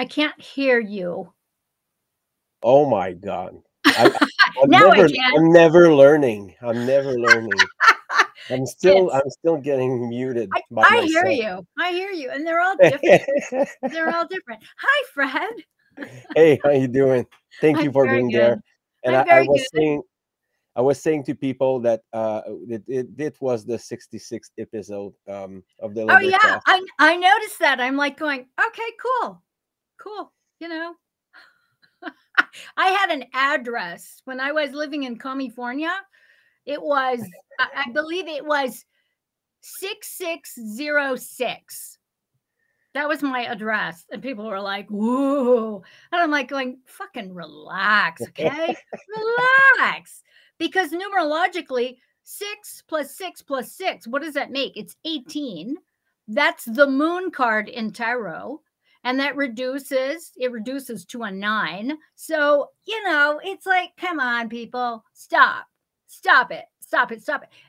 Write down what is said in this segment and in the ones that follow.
I can't hear you. Oh my God. Now I can. I'm never learning. I'm never learning. I'm still getting muted by I hear myself. you. I hear you. And they're all different. They're all different. Hi, Fred. Hey, how you doing? Thank you I'm for very being good. there. And I'm very good. I was saying to people that it was the 66th episode of the Oh yeah, LiberCast. I noticed that. I'm like going, okay, cool. You know, I had an address when I was living in California. It was, I believe it was 6606. That was my address. And people were like, whoa. And I'm like going, fucking relax, okay? Relax. Because numerologically, 6 plus 6 plus 6, what does that make? It's 18. That's the moon card in tarot. And that reduces to a 9. So, you know, it's like, come on, people, stop it.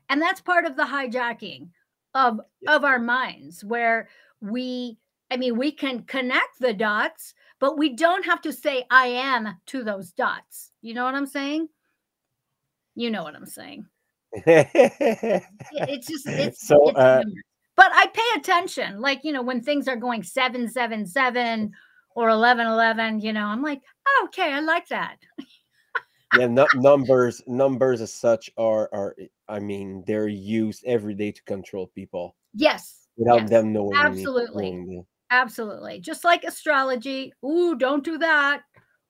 And that's part of the hijacking of our minds, where we can connect the dots, but we don't have to say I am to those dots. You know what I'm saying? You know what I'm saying. It's so but I pay attention, like, you know, when things are going 777 or 1111, you know, I'm like, oh, okay, I like that. Yeah, numbers as such are I mean, they're used every day to control people. Yes. Without them knowing. Absolutely. Just like astrology. Ooh, don't do that.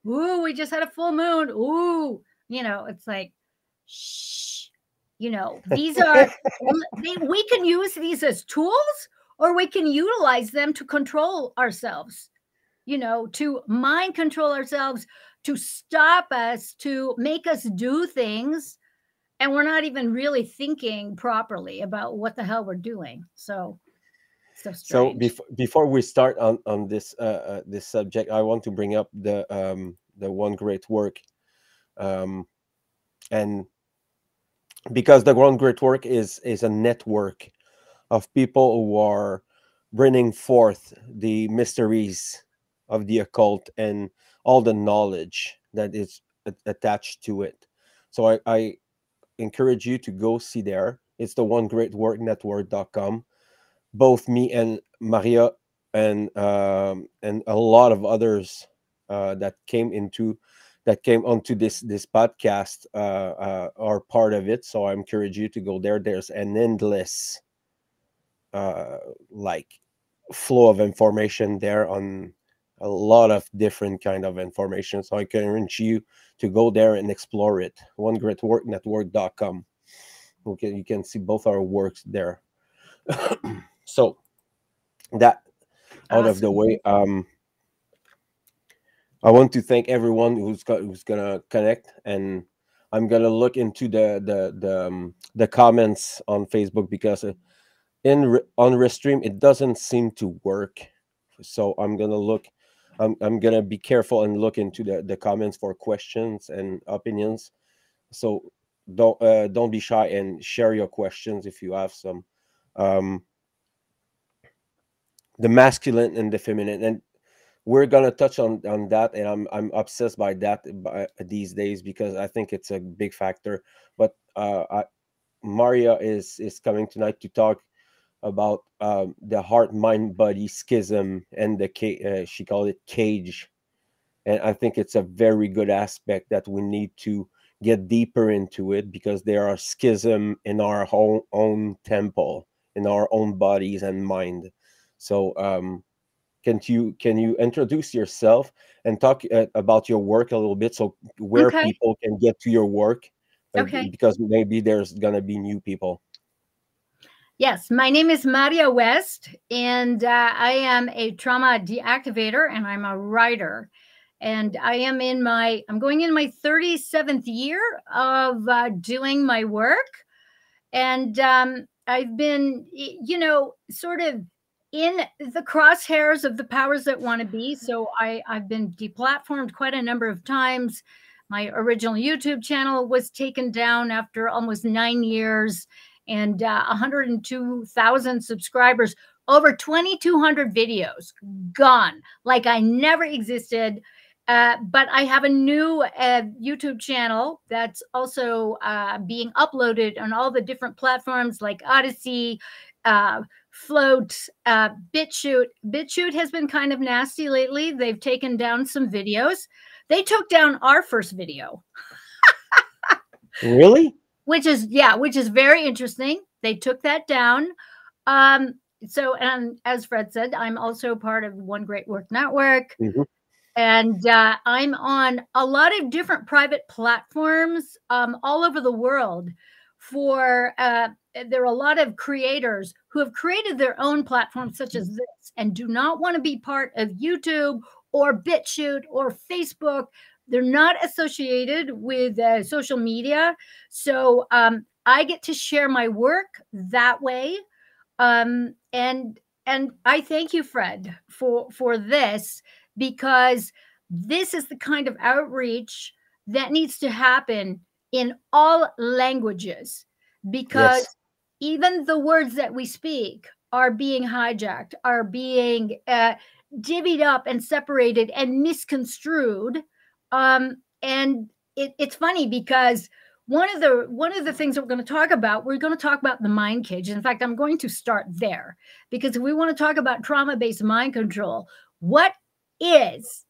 Ooh, we just had a full moon. Ooh, you know, it's like, shh. You know, these are, we can use these as tools, or we can utilize them to control ourselves, you know, to mind control ourselves, to stop us, to make us do things. And we're not even really thinking properly about what the hell we're doing. So before we start on this this subject, I want to bring up the one great work, and because the one great work is a network of people who are bringing forth the mysteries of the occult and all the knowledge that is attached to it. So I encourage you to go see there. It's the onegreatworknetwork.com. Both me and Marja and a lot of others that came onto this podcast are part of it. So I encourage you to go there. There's an endless like flow of information there on a lot of different kind of information. So I encourage you to go there and explore it. onegreatworknetwork.com. Okay, you can see both our works there. So that out of the way, I want to thank everyone who's gonna connect, and I'm gonna look into the comments on Facebook, because on Restream it doesn't seem to work. So I'm gonna look. I'm gonna be careful and look into the comments for questions and opinions. So don't be shy and share your questions if you have some. The masculine and the feminine, and we're gonna touch on that, and I'm obsessed by that these days, because I think it's a big factor. But Marja is coming tonight to talk about the HeartMindBody schism and the she called it cage, and I think it's a very good aspect that we need to get deeper into it, because there are schism in our own temple, in our own bodies and mind. So can you introduce yourself and talk about your work a little bit, so where people can get to your work, because maybe there's gonna be new people. Yes, my name is Marja West, and I am a trauma deactivator, and I'm a writer. And I'm going in my 37th year of doing my work. And I've been, you know, sort of in the crosshairs of the powers that want to be. So I've been deplatformed quite a number of times. My original YouTube channel was taken down after almost 9 years, and 102,000 subscribers Over 2,200 videos gone, like I never existed. But I have a new YouTube channel that's also being uploaded on all the different platforms like Odyssey, Float, BitChute. BitChute has been kind of nasty lately. They've taken down some videos. They took down our first video. Really? Which is very interesting. They took that down. So, and as Fred said, I'm also part of One Great Work Network. Mm-hmm. And I'm on a lot of different private platforms all over the world. There are a lot of creators who have created their own platforms such as this and do not want to be part of YouTube or BitChute or Facebook. They're not associated with social media. So I get to share my work that way. And I thank you, Fred, for this, because this is the kind of outreach that needs to happen in all languages, because Yes. even the words that we speak are being hijacked, are being divvied up and separated and misconstrued. And it's funny because one of the things that we're going to talk about the mind cage. In fact, I'm going to start there, because if we want to talk about trauma-based mind control, what is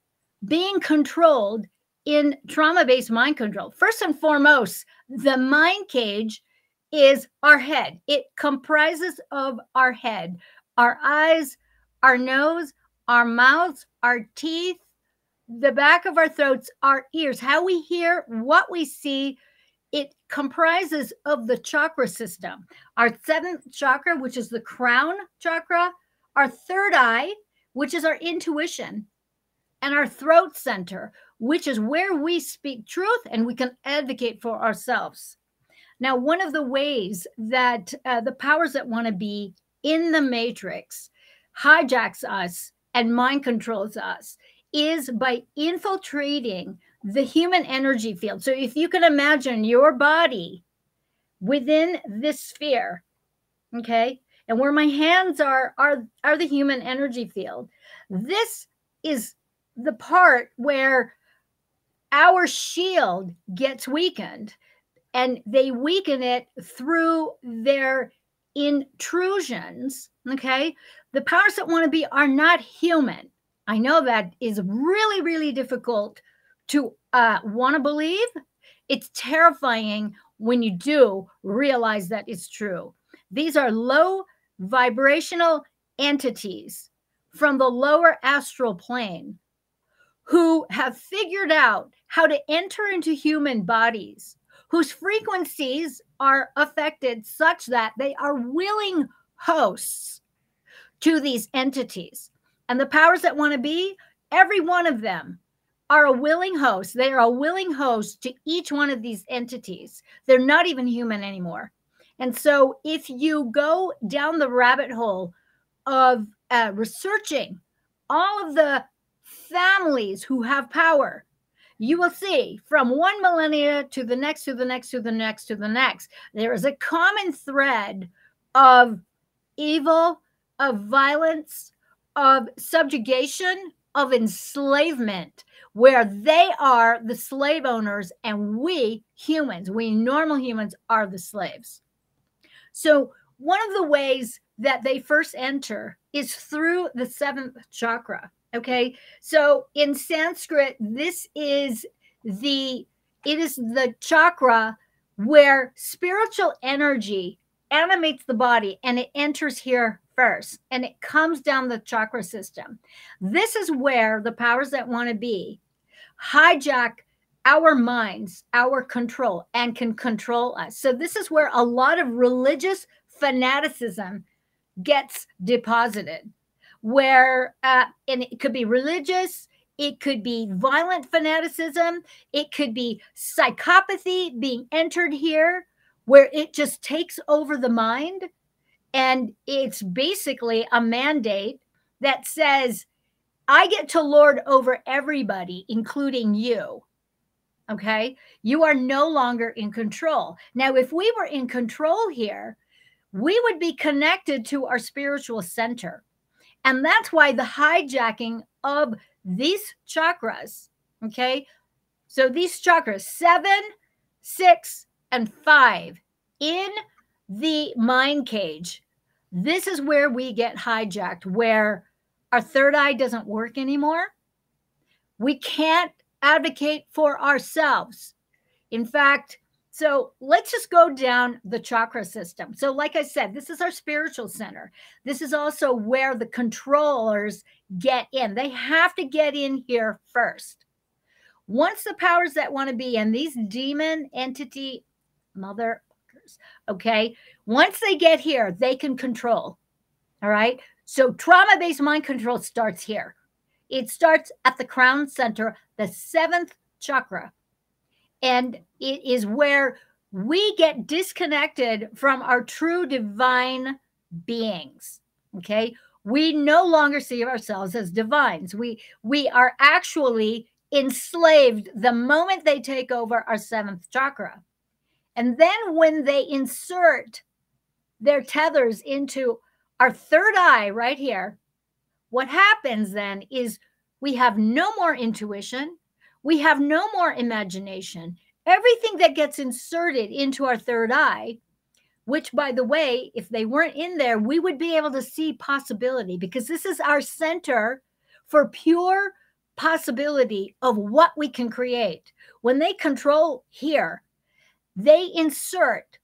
being controlled in trauma-based mind control? First and foremost, the mind cage is our head. It comprises of our head, our eyes, our nose, our mouths, our teeth, the back of our throats, our ears, how we hear, what we see. It comprises of the chakra system, our seventh chakra, which is the crown chakra, our third eye, which is our intuition, and our throat center, which is where we speak truth and we can advocate for ourselves. Now, one of the ways that the powers that want to be in the matrix hijacks us and mind controls us is by infiltrating the human energy field. So if you can imagine your body within this sphere, okay, and where my hands are the human energy field. This is the part where our shield gets weakened, and they weaken it through their intrusions, okay? The powers that want to be are not human. I know that is really, really difficult to want to believe. It's terrifying when you do realize that it's true. These are low vibrational entities from the lower astral plane who have figured out how to enter into human bodies, whose frequencies are affected such that they are willing hosts to these entities. And the powers that want to be, every one of them are a willing host. They are a willing host to each one of these entities. They're not even human anymore. And so if you go down the rabbit hole of researching all of the families who have power, you will see from one millennia to the next, to the next, to the next, to the next, there is a common thread of evil, of violence, of subjugation, of enslavement, where they are the slave owners and we humans, we normal humans, are the slaves. So one of the ways that they first enter is through the seventh chakra. Okay, so in Sanskrit, it is the chakra where spiritual energy animates the body, and it enters here first, and it comes down the chakra system. This is where the powers that want to be hijack our minds, our control, and can control us. So this is where a lot of religious fanaticism gets deposited, where and it could be religious, it could be violent fanaticism, it could be psychopathy being entered here, where it just takes over the mind. And it's basically a mandate that says, I get to lord over everybody, including you. Okay, you are no longer in control. Now, if we were in control here, we would be connected to our spiritual center. And that's why the hijacking of these chakras, okay? So these chakras, 7, 6, and 5 in the mind cage, this is where we get hijacked, where our third eye doesn't work anymore. We can't advocate for ourselves. In fact, so let's just go down the chakra system. So like I said, this is our spiritual center. This is also where the controllers get in. They have to get in here first. Once the powers that want to be in, these demon entity motherfuckers, okay, once they get here, they can control. All right. So trauma-based mind control starts here. It starts at the crown center, the 7th chakra. And it is where we get disconnected from our true divine beings. Okay. We no longer see ourselves as divines. We are actually enslaved the moment they take over our 7th chakra. And then when they insert their tethers into our third eye right here, what happens then is we have no more intuition. We have no more imagination. Everything that gets inserted into our third eye, which, by the way, if they weren't in there, we would be able to see possibility, because this is our center for pure possibility of what we can create. When they control here, they insert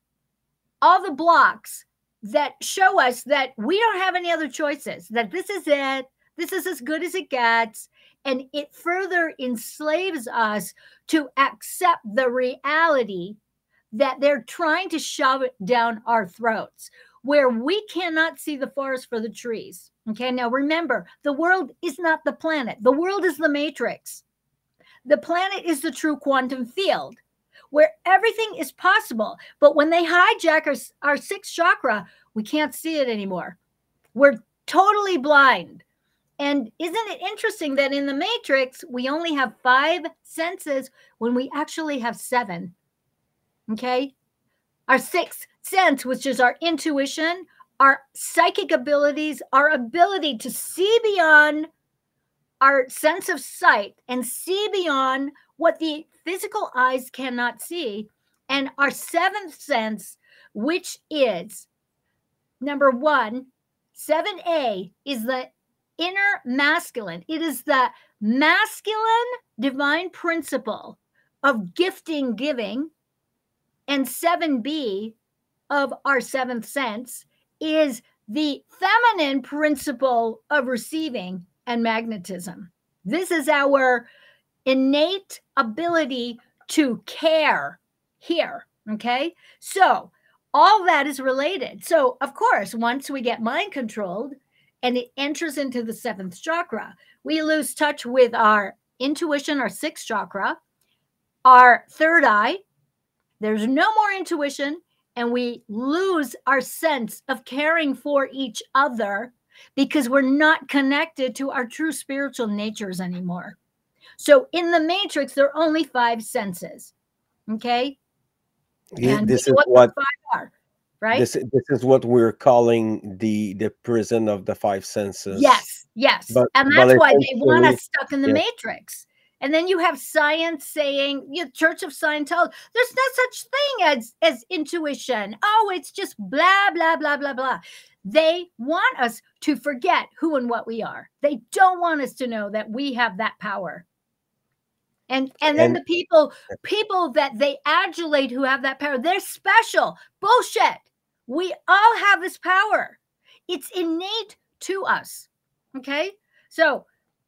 all the blocks that show us that we don't have any other choices, that this is it, this is as good as it gets. And it further enslaves us to accept the reality that they're trying to shove it down our throats, where we cannot see the forest for the trees. Okay, now remember, the world is not the planet. The world is the matrix. The planet is the true quantum field, where everything is possible. But when they hijack our 6th chakra, we can't see it anymore. We're totally blind. And isn't it interesting that in the matrix, we only have 5 senses when we actually have 7? Okay. Our 6th sense, which is our intuition, our psychic abilities, our ability to see beyond our sense of sight and see beyond what the physical eyes cannot see. And our 7th sense, which is number 1, 7A, is the inner masculine. It is the masculine divine principle of gifting, giving. And 7B of our 7th sense is the feminine principle of receiving and magnetism. This is our innate ability to care here. Okay. So all that is related. So of course, once we get mind controlled and it enters into the 7th chakra, we lose touch with our intuition, our 6th chakra, our third eye. There's no more intuition, and we lose our sense of caring for each other because we're not connected to our true spiritual natures anymore. So in the matrix, there are only 5 senses. Okay. And this is what 5 are, right? This is what we're calling the prison of the 5 senses. Yes, yes. And that's why they want us stuck in the matrix. And then you have science saying, Church of Scientology, there's no such thing as intuition. Oh, it's just blah, blah, blah, blah, blah. They want us to forget who and what we are. They don't want us to know that we have that power. And then the people that they adulate who have that power, they're special. Bullshit. We all have this power. It's innate to us. Okay? So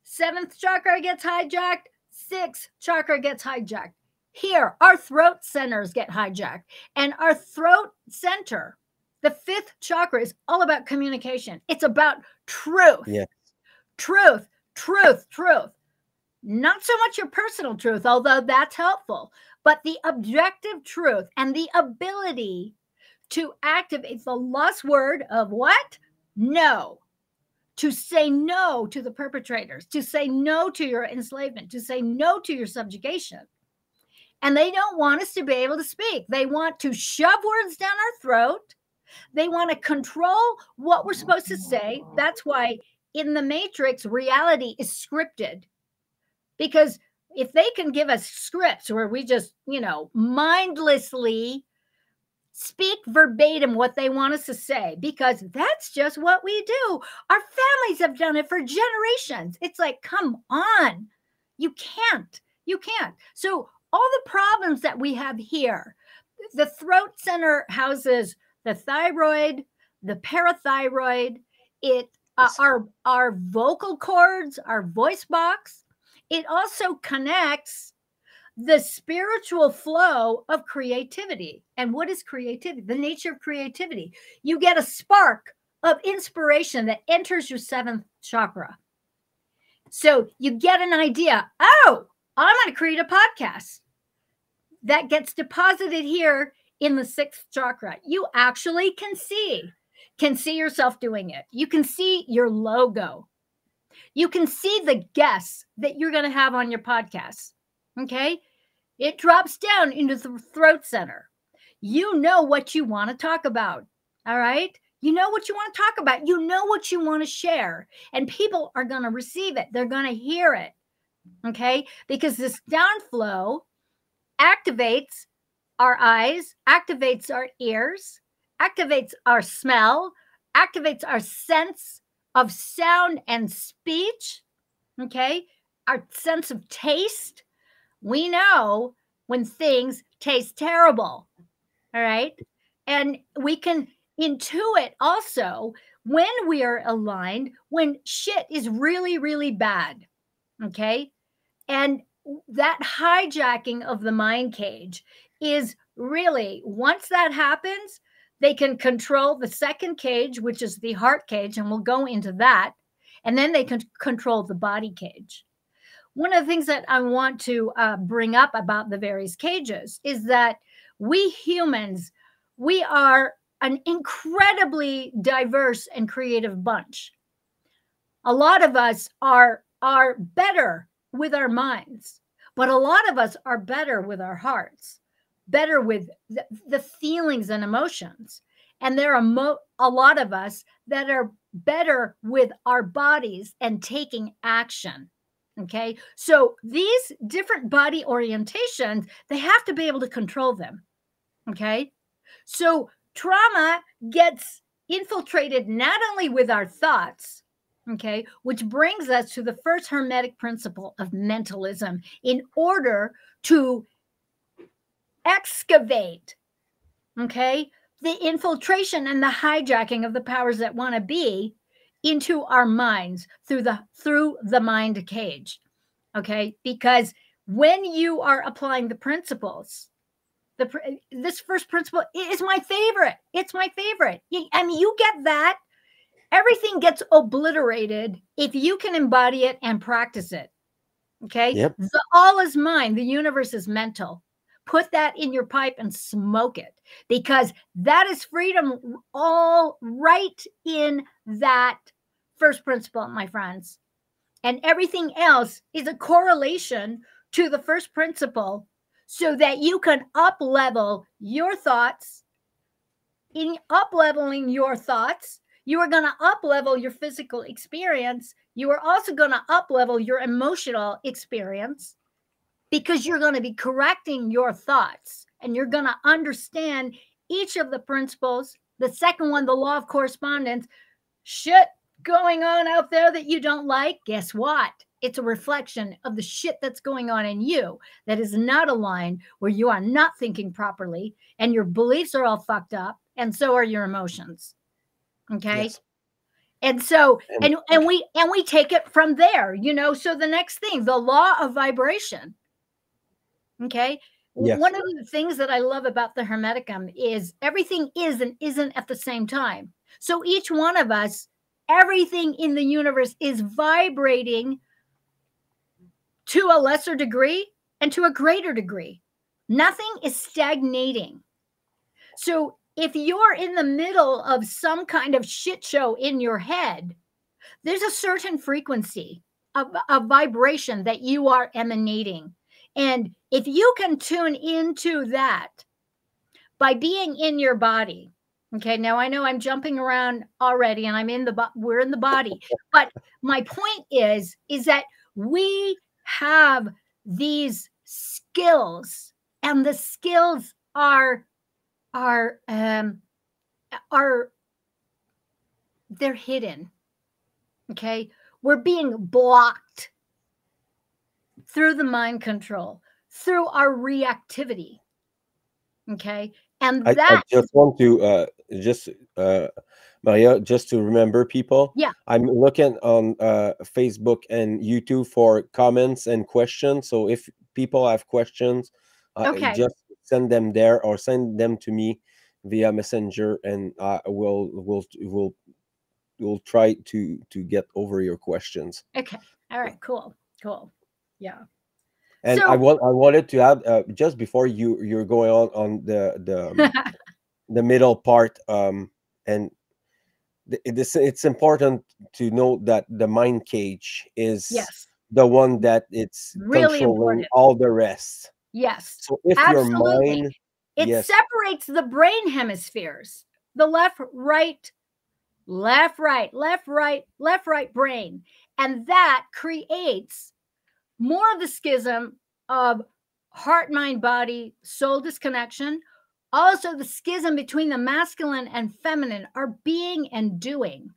7th chakra gets hijacked. 6th chakra gets hijacked. Here, our throat centers get hijacked. And our throat center, the 5th chakra, is all about communication. It's about truth. Yeah. Truth, truth, truth. Not so much your personal truth, although that's helpful, but the objective truth and the ability to activate the lost word of what? No. To say no to the perpetrators, to say no to your enslavement, to say no to your subjugation. And they don't want us to be able to speak. They want to shove words down our throat. They want to control what we're supposed to say. That's why in the Matrix, reality is scripted. Because if they can give us scripts where we just, mindlessly speak verbatim what they want us to say, because that's just what we do. Our families have done it for generations. It's like, come on, you can't. So all the problems that we have here, the throat center houses the thyroid, the parathyroid, our vocal cords, our voice box. It also connects the spiritual flow of creativity. And what is creativity? The nature of creativity. You get a spark of inspiration that enters your 7th chakra. So you get an idea. Oh, I'm going to create a podcast. That gets deposited here in the 6th chakra. You actually can see yourself doing it. You can see your logo. You can see the guests that you're going to have on your podcast. Okay. It drops down into the throat center. You know what you want to talk about. All right. You know what you want to talk about. You know what you want to share. And people are going to receive it. They're going to hear it. Okay. Because this downflow activates our eyes, activates our ears, activates our smell, activates our sense of sound and speech. Okay. Our sense of taste. We know when things taste terrible. All right. And we can intuit also when we are aligned, when shit is really, really bad. Okay. And that hijacking of the mind cage is really, once that happens, they can control the second cage, which is the heart cage, and we'll go into that. And then they can control the body cage. One of the things that I want to bring up about the various cages is that we humans, we are an incredibly diverse and creative bunch. A lot of us are better with our minds, but a lot of us are better with our hearts, better with the feelings and emotions. And there are a lot of us that are better with our bodies and taking action. Okay. So these different body orientations, they have to be able to control them. Okay. So trauma gets infiltrated not only with our thoughts, okay, which brings us to the first hermetic principle of mentalism in order to excavate, okay, the infiltration and the hijacking of the powers that want to be into our minds through the mind cage. Okay. Because when you are applying the principles, this first principle is my favorite. It's my favorite. I mean, you get that. Everything gets obliterated if you can embody it and practice it. Okay. Yep. The all is mind. The universe is mental. Put that in your pipe and smoke it, because that is freedom all right in that first principle, my friends. And everything else is a correlation to the first principle so that you can up-level your thoughts. In up-leveling your thoughts, you are going to up-level your physical experience. You are also going to up-level your emotional experience, because you're going to be correcting your thoughts and you're going to understand each of the principles. The second one, the law of correspondence. Shit going on out there that you don't like, guess what? It's a reflection of the shit that's going on in you that is not aligned, where you are not thinking properly and your beliefs are all fucked up, and so are your emotions. Okay. Yes. And so, and we take it from there, so the next thing, the law of vibration. Okay. Yes. One of the things that I love about the Hermeticum is everything is and isn't at the same time. So each one of us, everything in the universe is vibrating to a lesser degree and to a greater degree. Nothing is stagnating. So if you're in the middle of some kind of shit show in your head, there's a certain frequency of vibration that you are emanating. And if you can tune into that by being in your body, Okay, now I know I'm jumping around already, and we're in the body. But my point is that we have these skills, and the skills are they're hidden. Okay, we're being blocked through the mind control, through our reactivity. Okay, and I that just want to Maria, just to remember people. yeah. I'm looking on Facebook and YouTube for comments and questions. So if people have questions, Okay. just send them there or send them to me via Messenger, and we'll try to get over your questions. Okay. All right. Cool. Yeah. And So I wanted to add just before you're going on the middle part, and it's important to note that the mind cage is yes, the one that it's really controlling important. all the rest. Yes, So if your absolutely. mind, It yes, separates the brain hemispheres, the left, right, left, right, left, right, left, right brain. And that creates more of the schism of heart, mind, body, soul disconnection. Also, the schism between the masculine and feminine, our being and doing.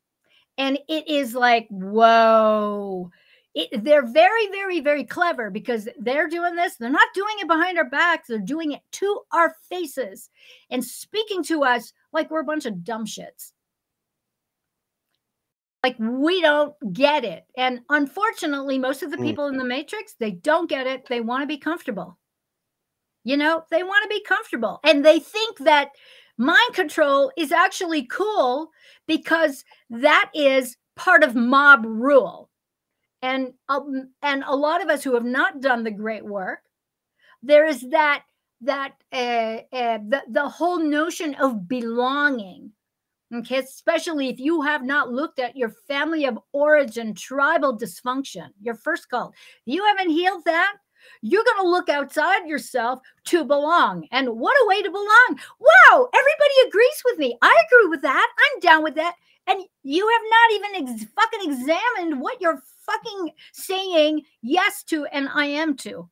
And it is like, whoa. They're very, very, very clever because they're doing this. They're not doing it behind our backs. They're doing it to our faces and speaking to us like we're a bunch of dumb shits. Like we don't get it. And unfortunately, most of the people in the Matrix, they don't get it. They want to be comfortable. You know, they want to be comfortable. And they think that mind control is actually cool because that is part of mob rule. And a lot of us who have not done the great work, there is the whole notion of belonging. Okay, especially if you have not looked at your family of origin, tribal dysfunction, your first cult. You haven't healed that. You're going to look outside yourself to belong. And what a way to belong. Wow, everybody agrees with me. I agree with that. I'm down with that. And you have not even fucking examined what you're fucking saying yes to and I am to.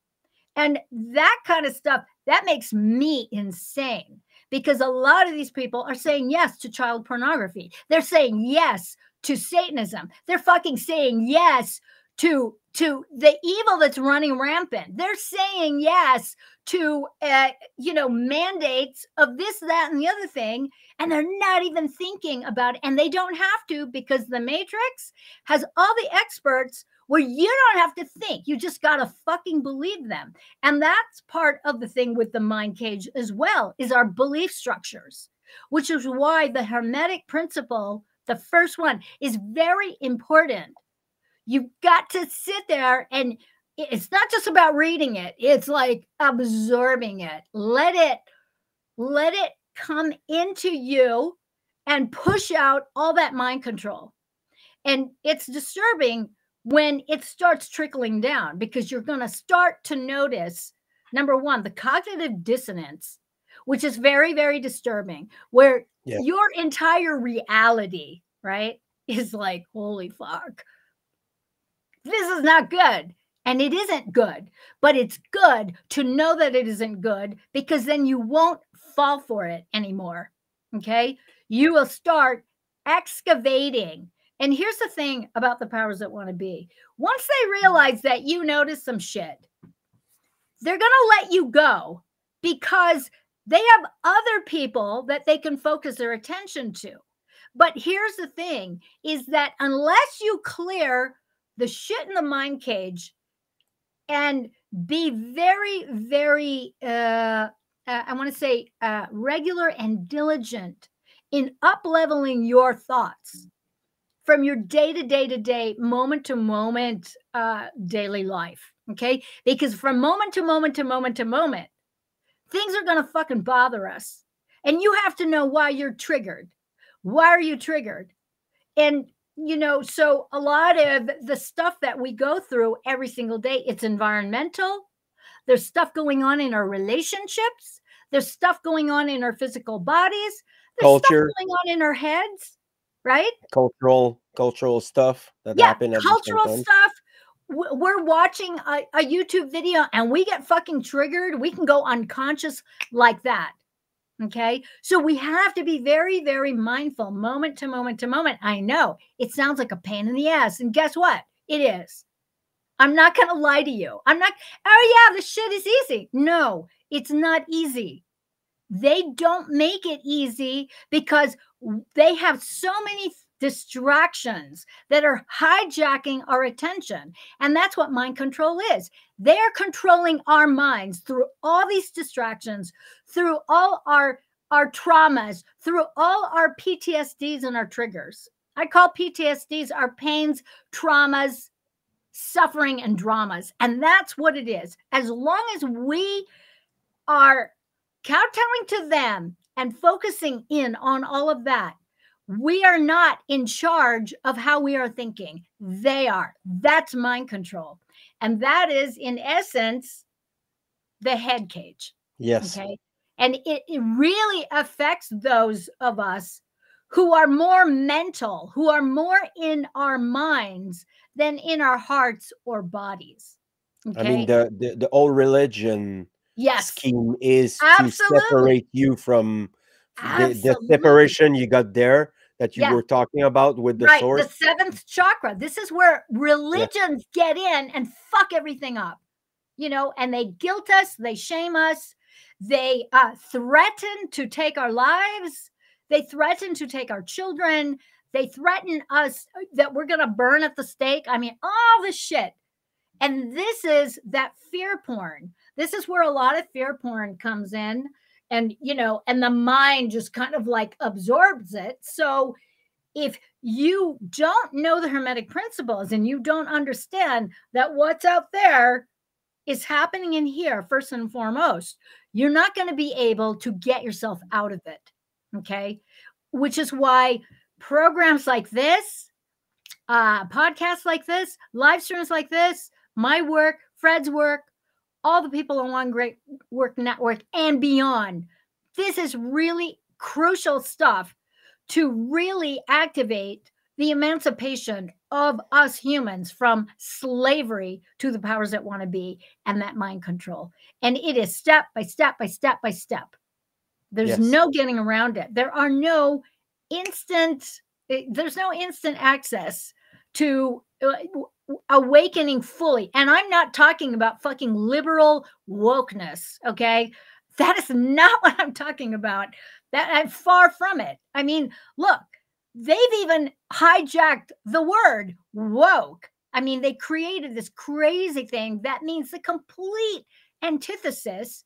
And that kind of stuff, that makes me insane. Because a lot of these people are saying yes to child pornography. They're saying yes to Satanism. They're fucking saying yes to the evil that's running rampant. They're saying yes to mandates of this, that, and the other thing, and they're not even thinking about it. And they don't have to, because the Matrix has all the experts where you don't have to think. You just got to fucking believe them. And that's part of the thing with the mind cage as well, is our belief structures, which is why the Hermetic principle, the first one, is very important. You've got to sit there, and it's not just about reading it. It's like absorbing it. Let it come into you and push out all that mind control. And it's disturbing when it starts trickling down, because you're going to start to notice, number one, the cognitive dissonance, which is very, very disturbing, where your entire reality, right, is like, holy fuck, this is not good. And it isn't good, but it's good to know that it isn't good, because then you won't fall for it anymore. Okay. You will start excavating. And here's the thing about the powers that want to be. Once they realize that you notice some shit, they're going to let you go, because they have other people that they can focus their attention to. But here's the thing, is that unless you clear the shit in the mind cage and be very, very, I want to say regular and diligent in up-leveling your thoughts from your day-to-day, moment-to-moment daily life, okay? Because from moment to moment to moment to moment, things are going to fucking bother us. And you have to know why you're triggered. Why are you triggered? And so a lot of the stuff that we go through every single day, it's environmental. There's stuff going on in our relationships. There's stuff going on in our physical bodies. There's stuff Culture, going on in our heads, right? cultural stuff that Yeah, happen at the same cultural time. stuff. We're watching a YouTube video and we get fucking triggered. We can go unconscious like that. Okay. So we have to be very, very mindful moment to moment to moment. I know it sounds like a pain in the ass. And guess what? It is. I'm not going to lie to you. I'm not, oh yeah, this shit is easy. No, it's not easy. They don't make it easy because they have so many distractions that are hijacking our attention. And that's what mind control is. They're controlling our minds through all these distractions, through all our traumas, through all our PTSDs and our triggers. I call PTSDs our pains, traumas, suffering, and dramas. And that's what it is. As long as we are kowtowing to them and focusing in on all of that, we are not in charge of how we are thinking. They are. That's mind control. And that is, in essence, the head cage. Yes. Okay. And it really affects those of us who are more mental, who are more in our minds than in our hearts or bodies. Okay. I mean, the whole religion scheme is to separate you from the separation you got there that you were talking about with the source. The seventh chakra. This is where religions get in and fuck everything up, you know, and they guilt us, they shame us, they threaten to take our lives, they threaten to take our children, they threaten us that we're going to burn at the stake. I mean, all this shit. And this is that fear porn. This is where a lot of fear porn comes in, and, you know, and the mind just kind of like absorbs it. So if you don't know the Hermetic principles and you don't understand that what's out there is happening in here, first and foremost, you're not going to be able to get yourself out of it. Okay. Which is why programs like this, podcasts like this, live streams like this, my work, Fred's work, all the people on One Great Work Network and beyond. This is really crucial stuff to really activate the emancipation of us humans from slavery to the powers that want to be and that mind control. And it is step by step by step by step. There's no getting around it. There's no instant access to awakening fully. And I'm not talking about fucking liberal wokeness, okay? That is not what I'm talking about. That I'm far from it. I mean, look, they've even hijacked the word woke. I mean, they created this crazy thing that means the complete antithesis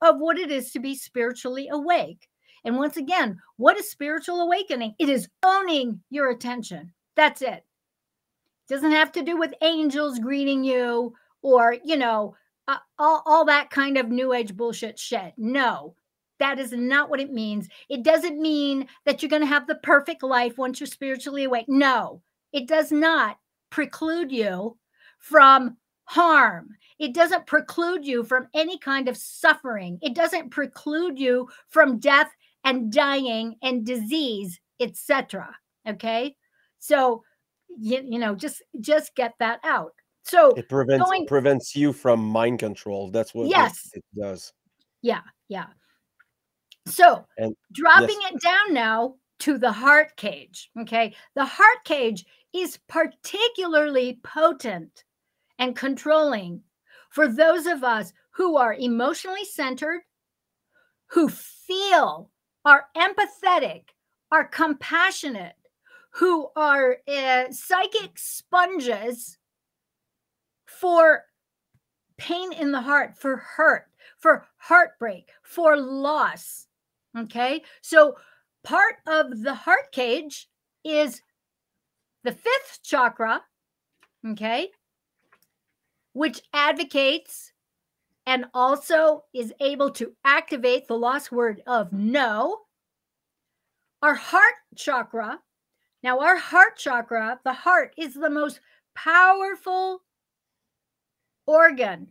of what it is to be spiritually awake. And once again, what is spiritual awakening? It is owning your attention. That's it. Doesn't have to do with angels greeting you or, you know, all that kind of new age bullshit shit. No, that is not what it means. It doesn't mean that you're going to have the perfect life once you're spiritually awake. No, it does not preclude you from harm. It doesn't preclude you from any kind of suffering. It doesn't preclude you from death and dying and disease, etc. Okay? So, you know, just get that out. So it prevents you from mind control. That's what it does. Yeah. So dropping it down now to the heart cage. Okay. The heart cage is particularly potent and controlling for those of us who are emotionally centered, who feel, are empathetic, are compassionate, who are psychic sponges for pain in the heart, for hurt, for heartbreak, for loss. Okay. So part of the heart cage is the fifth chakra. Okay. Which advocates and also is able to activate the lost word of no. Our heart chakra. Now, our heart chakra, the heart is the most powerful organ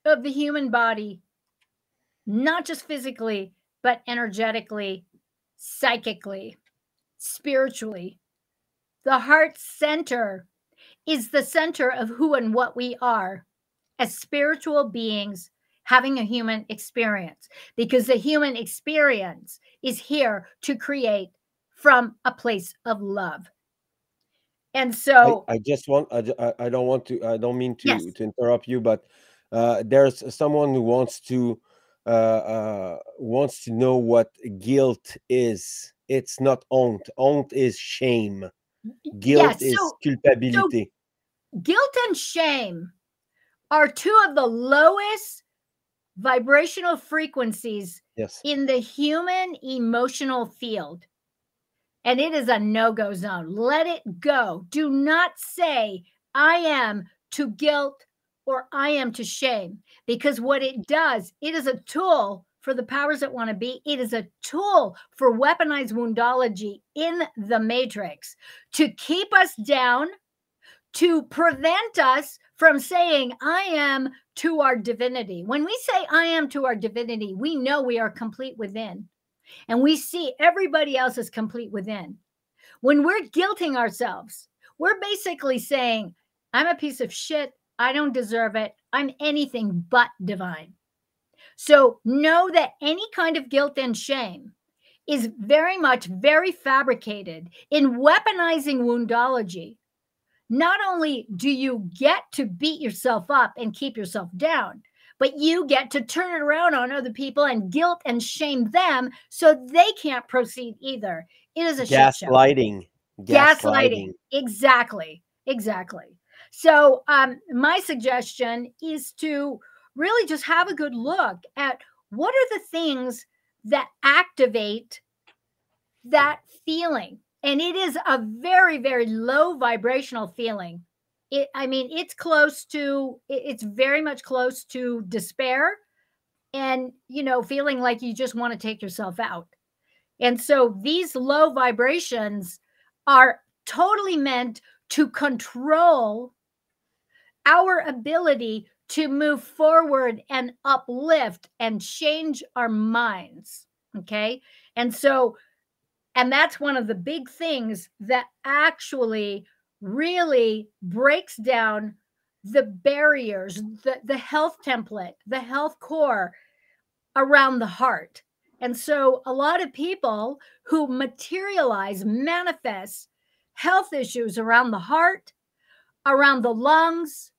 of the human body, not just physically, but energetically, psychically, spiritually. The heart center is the center of who and what we are as spiritual beings having a human experience, because the human experience is here to create from a place of love. And so I just want, I don't want to, I don't mean yes, to interrupt you, but there's someone who wants to know what guilt is. It's not honte. Honte is shame. Guilt yes. is So culpability. guilt and shame are two of the lowest vibrational frequencies Yes. in the human emotional field. And it is a no-go zone. Let it go. Do not say, I am to guilt or I am to shame, because what it does, it is a tool for the powers that want to be. It is a tool for weaponized woundology in the matrix to keep us down, to prevent us from saying, I am to our divinity. When we say I am to our divinity, we know we are complete within, and we see everybody else as complete within. When we're guilting ourselves, we're basically saying, I'm a piece of shit. I don't deserve it. I'm anything but divine. So know that any kind of guilt and shame is very fabricated in weaponizing woundology. Not only do you get to beat yourself up and keep yourself down, but you get to turn it around on other people and guilt and shame them so they can't proceed either. It is a shit show. Gaslighting. Exactly. So my suggestion is to really just have a good look at what are the things that activate that feeling. And it is a very low vibrational feeling. It's very much close to despair and, feeling like you just want to take yourself out. And so these low vibrations are totally meant to control our ability to move forward and uplift and change our minds. Okay. And that's one of the big things that actually really breaks down the barriers, the health template, the health core around the heart. And so a lot of people who manifest health issues around the heart, around the lungs,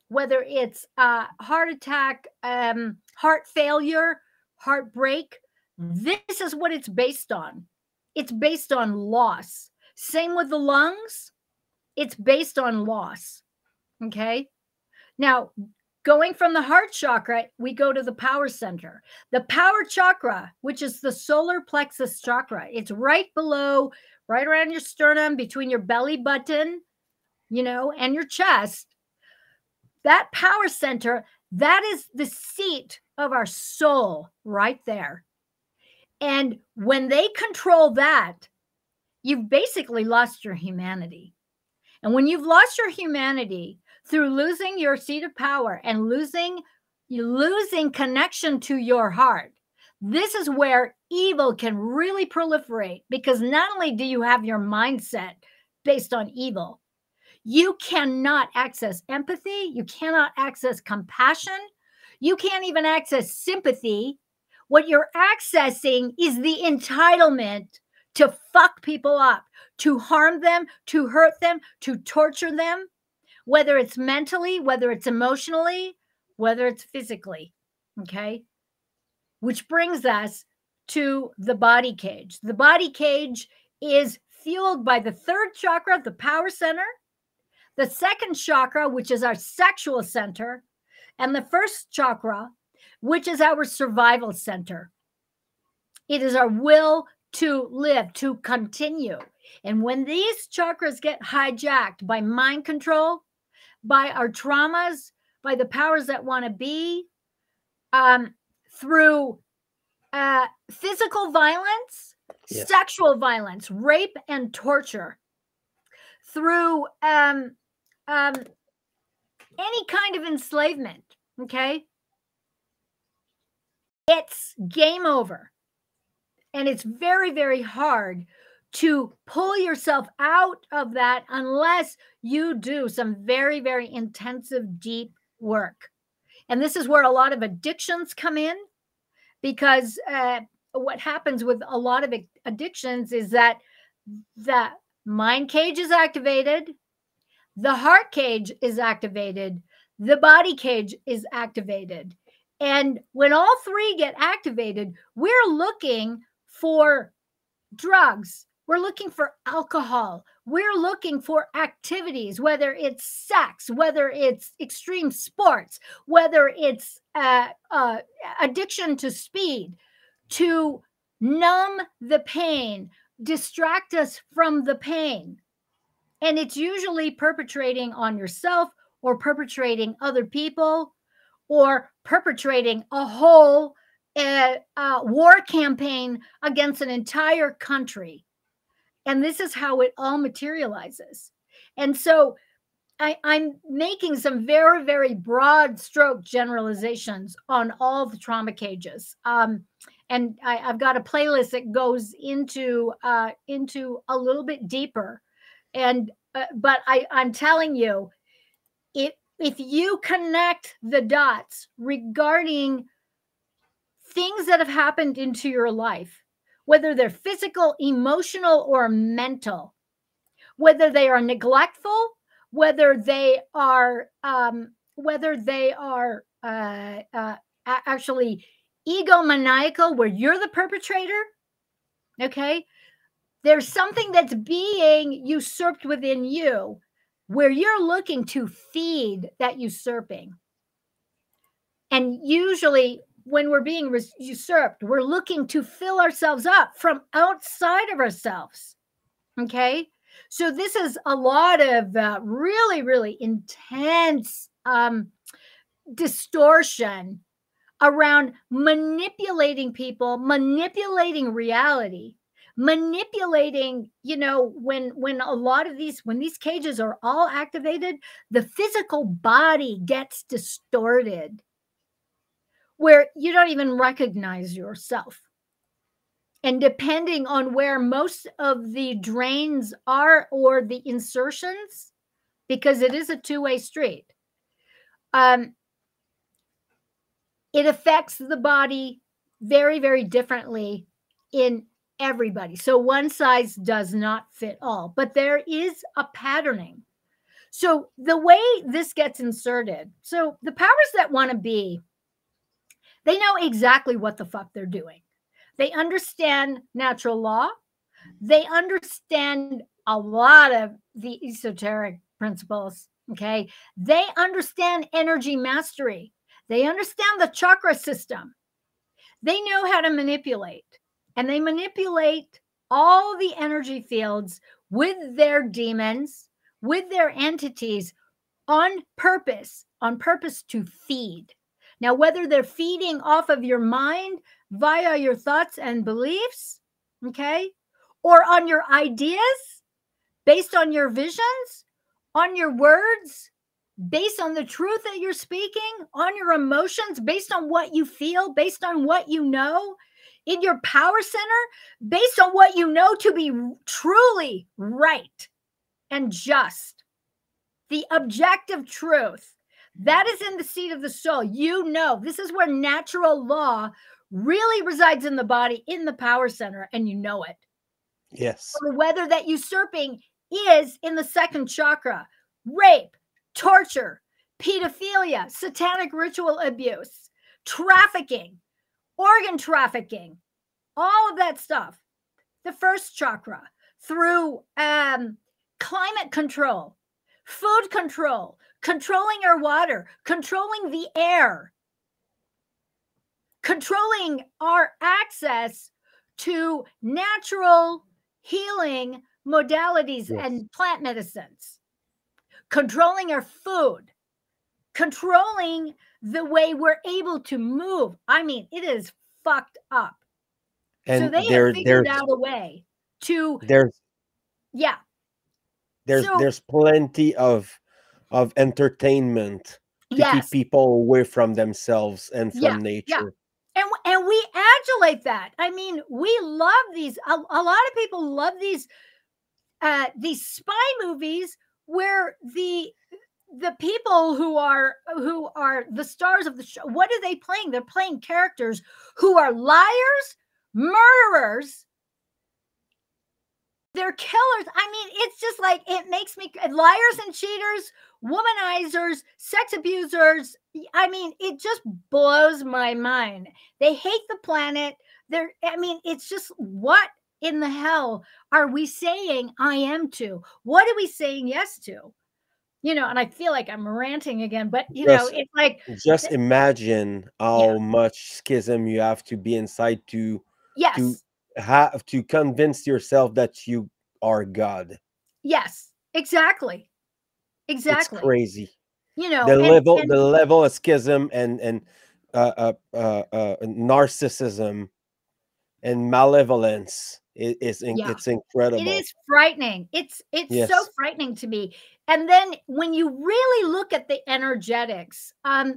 whether it's heart attack, heart failure, heartbreak, this is what it's based on. It's based on loss. Same with the lungs. It's based on loss. Okay. Now, going from the heart chakra, we go to the power center. The power chakra, which is the solar plexus chakra, it's right below, right around your sternum, between your belly button, and your chest. That power center, that is the seat of our soul right there. And when they control that, you've basically lost your humanity. And when you've lost your humanity through losing your seat of power and losing connection to your heart, this is where evil can really proliferate, because not only do you have your mindset based on evil, you cannot access empathy, you cannot access compassion, you can't even access sympathy. What you're accessing is the entitlement to fuck people up, to harm them, to hurt them, to torture them, whether it's mentally, whether it's emotionally, whether it's physically. Okay. Which brings us to the body cage. The body cage is fueled by the third chakra, the power center, the second chakra, which is our sexual center, and the first chakra, which is our survival center. It is our will to live, to continue. And when these chakras get hijacked by mind control, by our traumas, by the powers that want to be, through physical violence, yes, sexual violence, rape and torture, through any kind of enslavement, okay? It's game over. And it's very, very hard to pull yourself out of that unless you do some very, very intensive, deep work. And this is where a lot of addictions come in, because what happens with a lot of addictions is that the mind cage is activated, the heart cage is activated, the body cage is activated. And when all three get activated, we're looking for drugs, we're looking for alcohol, we're looking for activities, whether it's sex, whether it's extreme sports, whether it's addiction to speed, to numb the pain, distract us from the pain. And it's usually perpetrating on yourself or perpetrating other people or perpetrating a whole war campaign against an entire country. And this is how it all materializes. And so I'm making some very, very broad stroke generalizations on all the trauma cages. And I've got a playlist that goes into a little bit deeper. And but I'm telling you, if you connect the dots regarding things that have happened into your life, whether they're physical, emotional, or mental, whether they are neglectful, whether they are actually egomaniacal, where you're the perpetrator, okay? There's something that's being usurped within you where you're looking to feed that usurping. And usually when we're being usurped, we're looking to fill ourselves up from outside of ourselves. Okay. So this is a lot of really, really intense distortion around manipulating people, manipulating reality, manipulating, when a lot of when these cages are all activated, the physical body gets distorted where you don't even recognize yourself. And depending on where most of the drains are or the insertions, because it is a two-way street, it affects the body very, very differently in everybody. So one size does not fit all, but there is a patterning. So the way this gets inserted, so the powers that want to be, they know exactly what the fuck they're doing. They understand natural law. They understand a lot of the esoteric principles, okay? They understand energy mastery. They understand the chakra system. They know how to manipulate, and they manipulate all the energy fields with their demons, with their entities on purpose to feed. Now, whether they're feeding off of your mind via your thoughts and beliefs, okay, or on your ideas, based on your visions, on your words, based on the truth that you're speaking, on your emotions, based on what you feel, based on what you know, in your power center, based on what you know to be truly right and just, the objective truth. That is in the seat of the soul. This is where natural law really resides in the body, in the power center, and you know it. Yes. Or whether that usurping is in the second chakra, rape, torture, pedophilia, satanic ritual abuse, trafficking, organ trafficking, all of that stuff. The first chakra, through climate control, food control, controlling our water, controlling the air, controlling our access to natural healing modalities and plant medicines, controlling our food, controlling the way we're able to move. I mean, it is fucked up. And so they have figured out a way to there's plenty of entertainment to keep people away from themselves and from nature. And we add congratulate that. I mean, we love these. A lot of people love these spy movies where the people who are the stars of the show, what are they playing? They're playing characters who are liars, murderers, they're killers. I mean, it's just like, it makes me, liars and cheaters, womanizers, sex abusers. I mean, it just blows my mind. They hate the planet. I mean, it's just, what in the hell are we saying I am to? What are we saying yes to? You know, and I feel like I'm ranting again, but you know, it's like, just imagine how much schism you have to be inside to have to convince yourself that you are God. Yes, exactly. It's crazy. You know, the level of schism and narcissism and malevolence it's incredible. It is frightening. It's so frightening to me. And then when you really look at the energetics,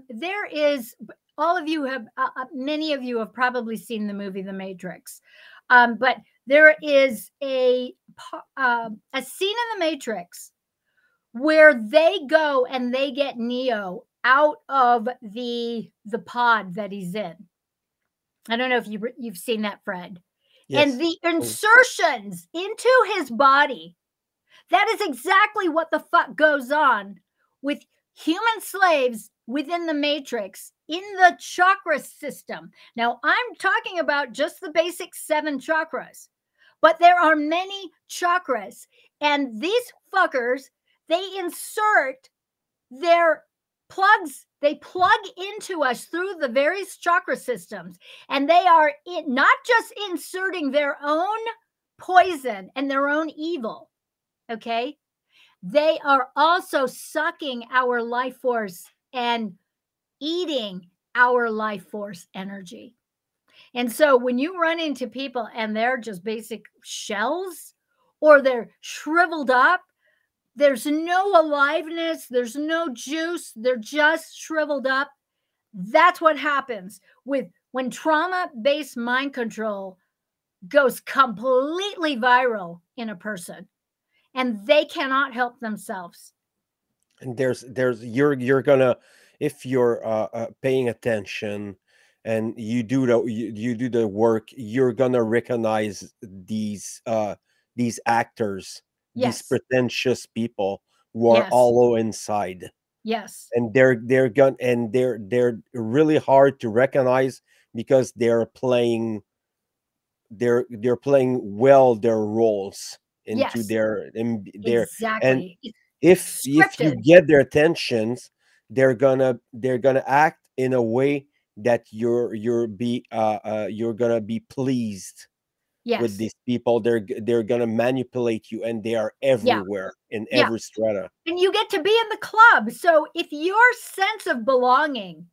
there is, all of you have, many of you have probably seen the movie The Matrix, but there is a scene in The Matrix where they go and they get Neo out of the pod that he's in. I don't know if you've seen that, Fred. Yes. And the insertions into his body, that is exactly what the fuck goes on with human slaves within the Matrix in the chakra system. Now, I'm talking about just the basic 7 chakras, but there are many chakras, and these fuckers, they insert their plugs, they plug into us through the various chakra systems, and they are not just inserting their own poison and their own evil, okay? They are also sucking our life force and eating our life force energy. And so when you run into people and they're just basic shells, or they're shriveled up, there's no aliveness, there's no juice, they're just shriveled up. That's what happens when trauma-based mind control goes completely viral in a person, and they cannot help themselves. And there's you're gonna, if you're paying attention and you do the work, you're gonna recognize these actors, these pretentious people who are hollow inside. Yes. And they're really hard to recognize because they're playing well their roles into their exactly. And if you get their attentions, they're gonna act in a way that you're gonna be pleased with these people. They're gonna manipulate you, and they are everywhere in every strata. And you get to be in the club. So if your sense of belonging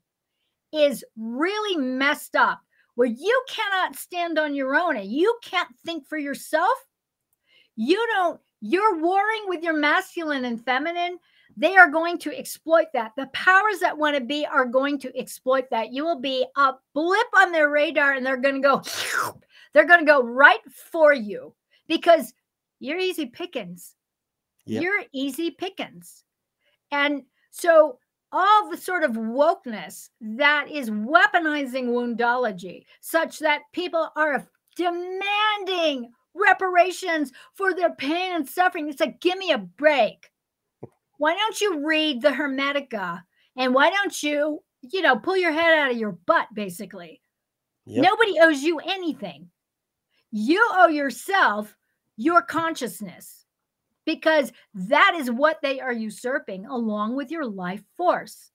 is really messed up, where you cannot stand on your own and you can't think for yourself, you're warring with your masculine and feminine. They are going to exploit that. The powers that want to be are going to exploit that. You will be a blip on their radar, and they're going to go right for you, because you're easy pickings. Yep. You're easy pickings. And so all the sort of wokeness that is weaponizing woundology, such that people are demanding reparations for their pain and suffering. It's like, give me a break. Why don't you read the Hermetica? And why don't you, pull your head out of your butt, basically? Yep. Nobody owes you anything. You owe yourself your consciousness, because that is what they are usurping along with your life force.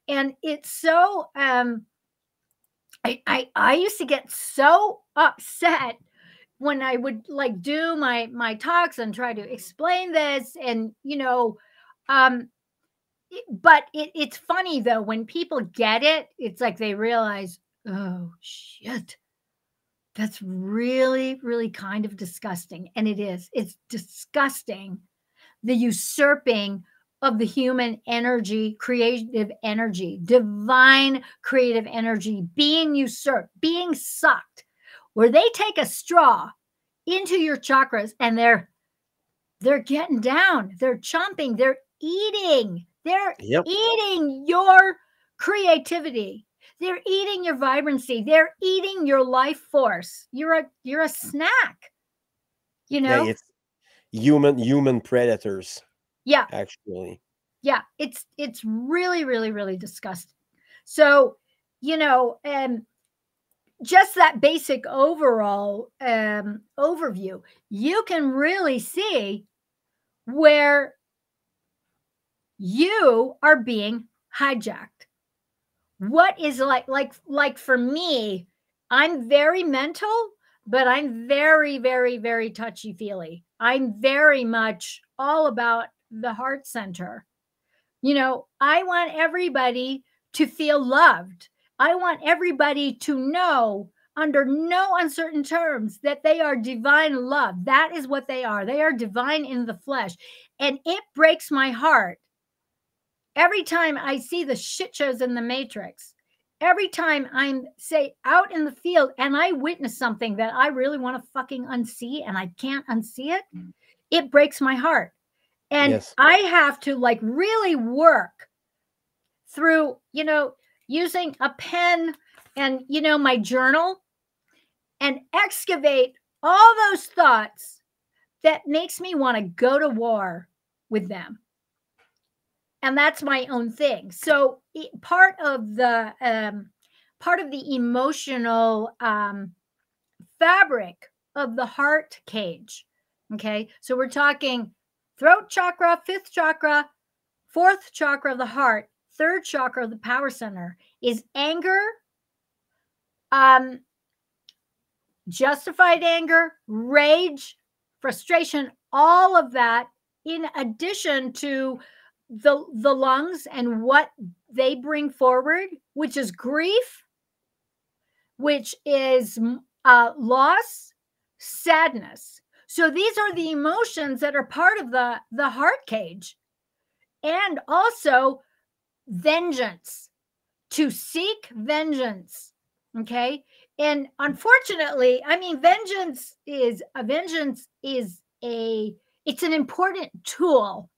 And it's so, I used to get so upset when I would do my talks and try to explain this, and but it's funny though, when people get it, it's like they realize, oh shit, that's really, really kind of disgusting. And it is. It's disgusting, the usurping of the human energy, creative energy, divine creative energy being usurped, being sucked, where they take a straw into your chakras and they're getting down, they're chomping, they're eating your creativity. They're eating your vibrancy. They're eating your life force. You're a snack, you know? Yeah, it's human predators. Yeah. Actually. Yeah. It's really, really, really disgusting. So, just that basic overall overview, you can really see where you are being hijacked. What is like for me, I'm very mental, but I'm very, very, very touchy-feely. I'm very much all about the heart center. I want everybody to feel loved. I want everybody to know under no uncertain terms that they are divine love. That is what they are. They are divine in the flesh. And it breaks my heart every time I see the shit shows in the Matrix. Every time I'm, say, out in the field and I witness something that I really want to fucking unsee and I can't unsee it, it breaks my heart. And yes, I have to like really work through, using a pen and, my journal and excavate all those thoughts that makes me want to go to war with them. And that's my own thing. So part of the emotional fabric of the heart cage. Okay. So we're talking throat chakra, fifth chakra, fourth chakra of the heart, third chakra of the power center is anger, justified anger, rage, frustration, all of that, in addition to the lungs and what they bring forward, which is grief, which is loss, sadness. So these are the emotions that are part of the heart cage. And also vengeance, to seek vengeance. Okay. And unfortunately, I mean, vengeance is it's an important tool.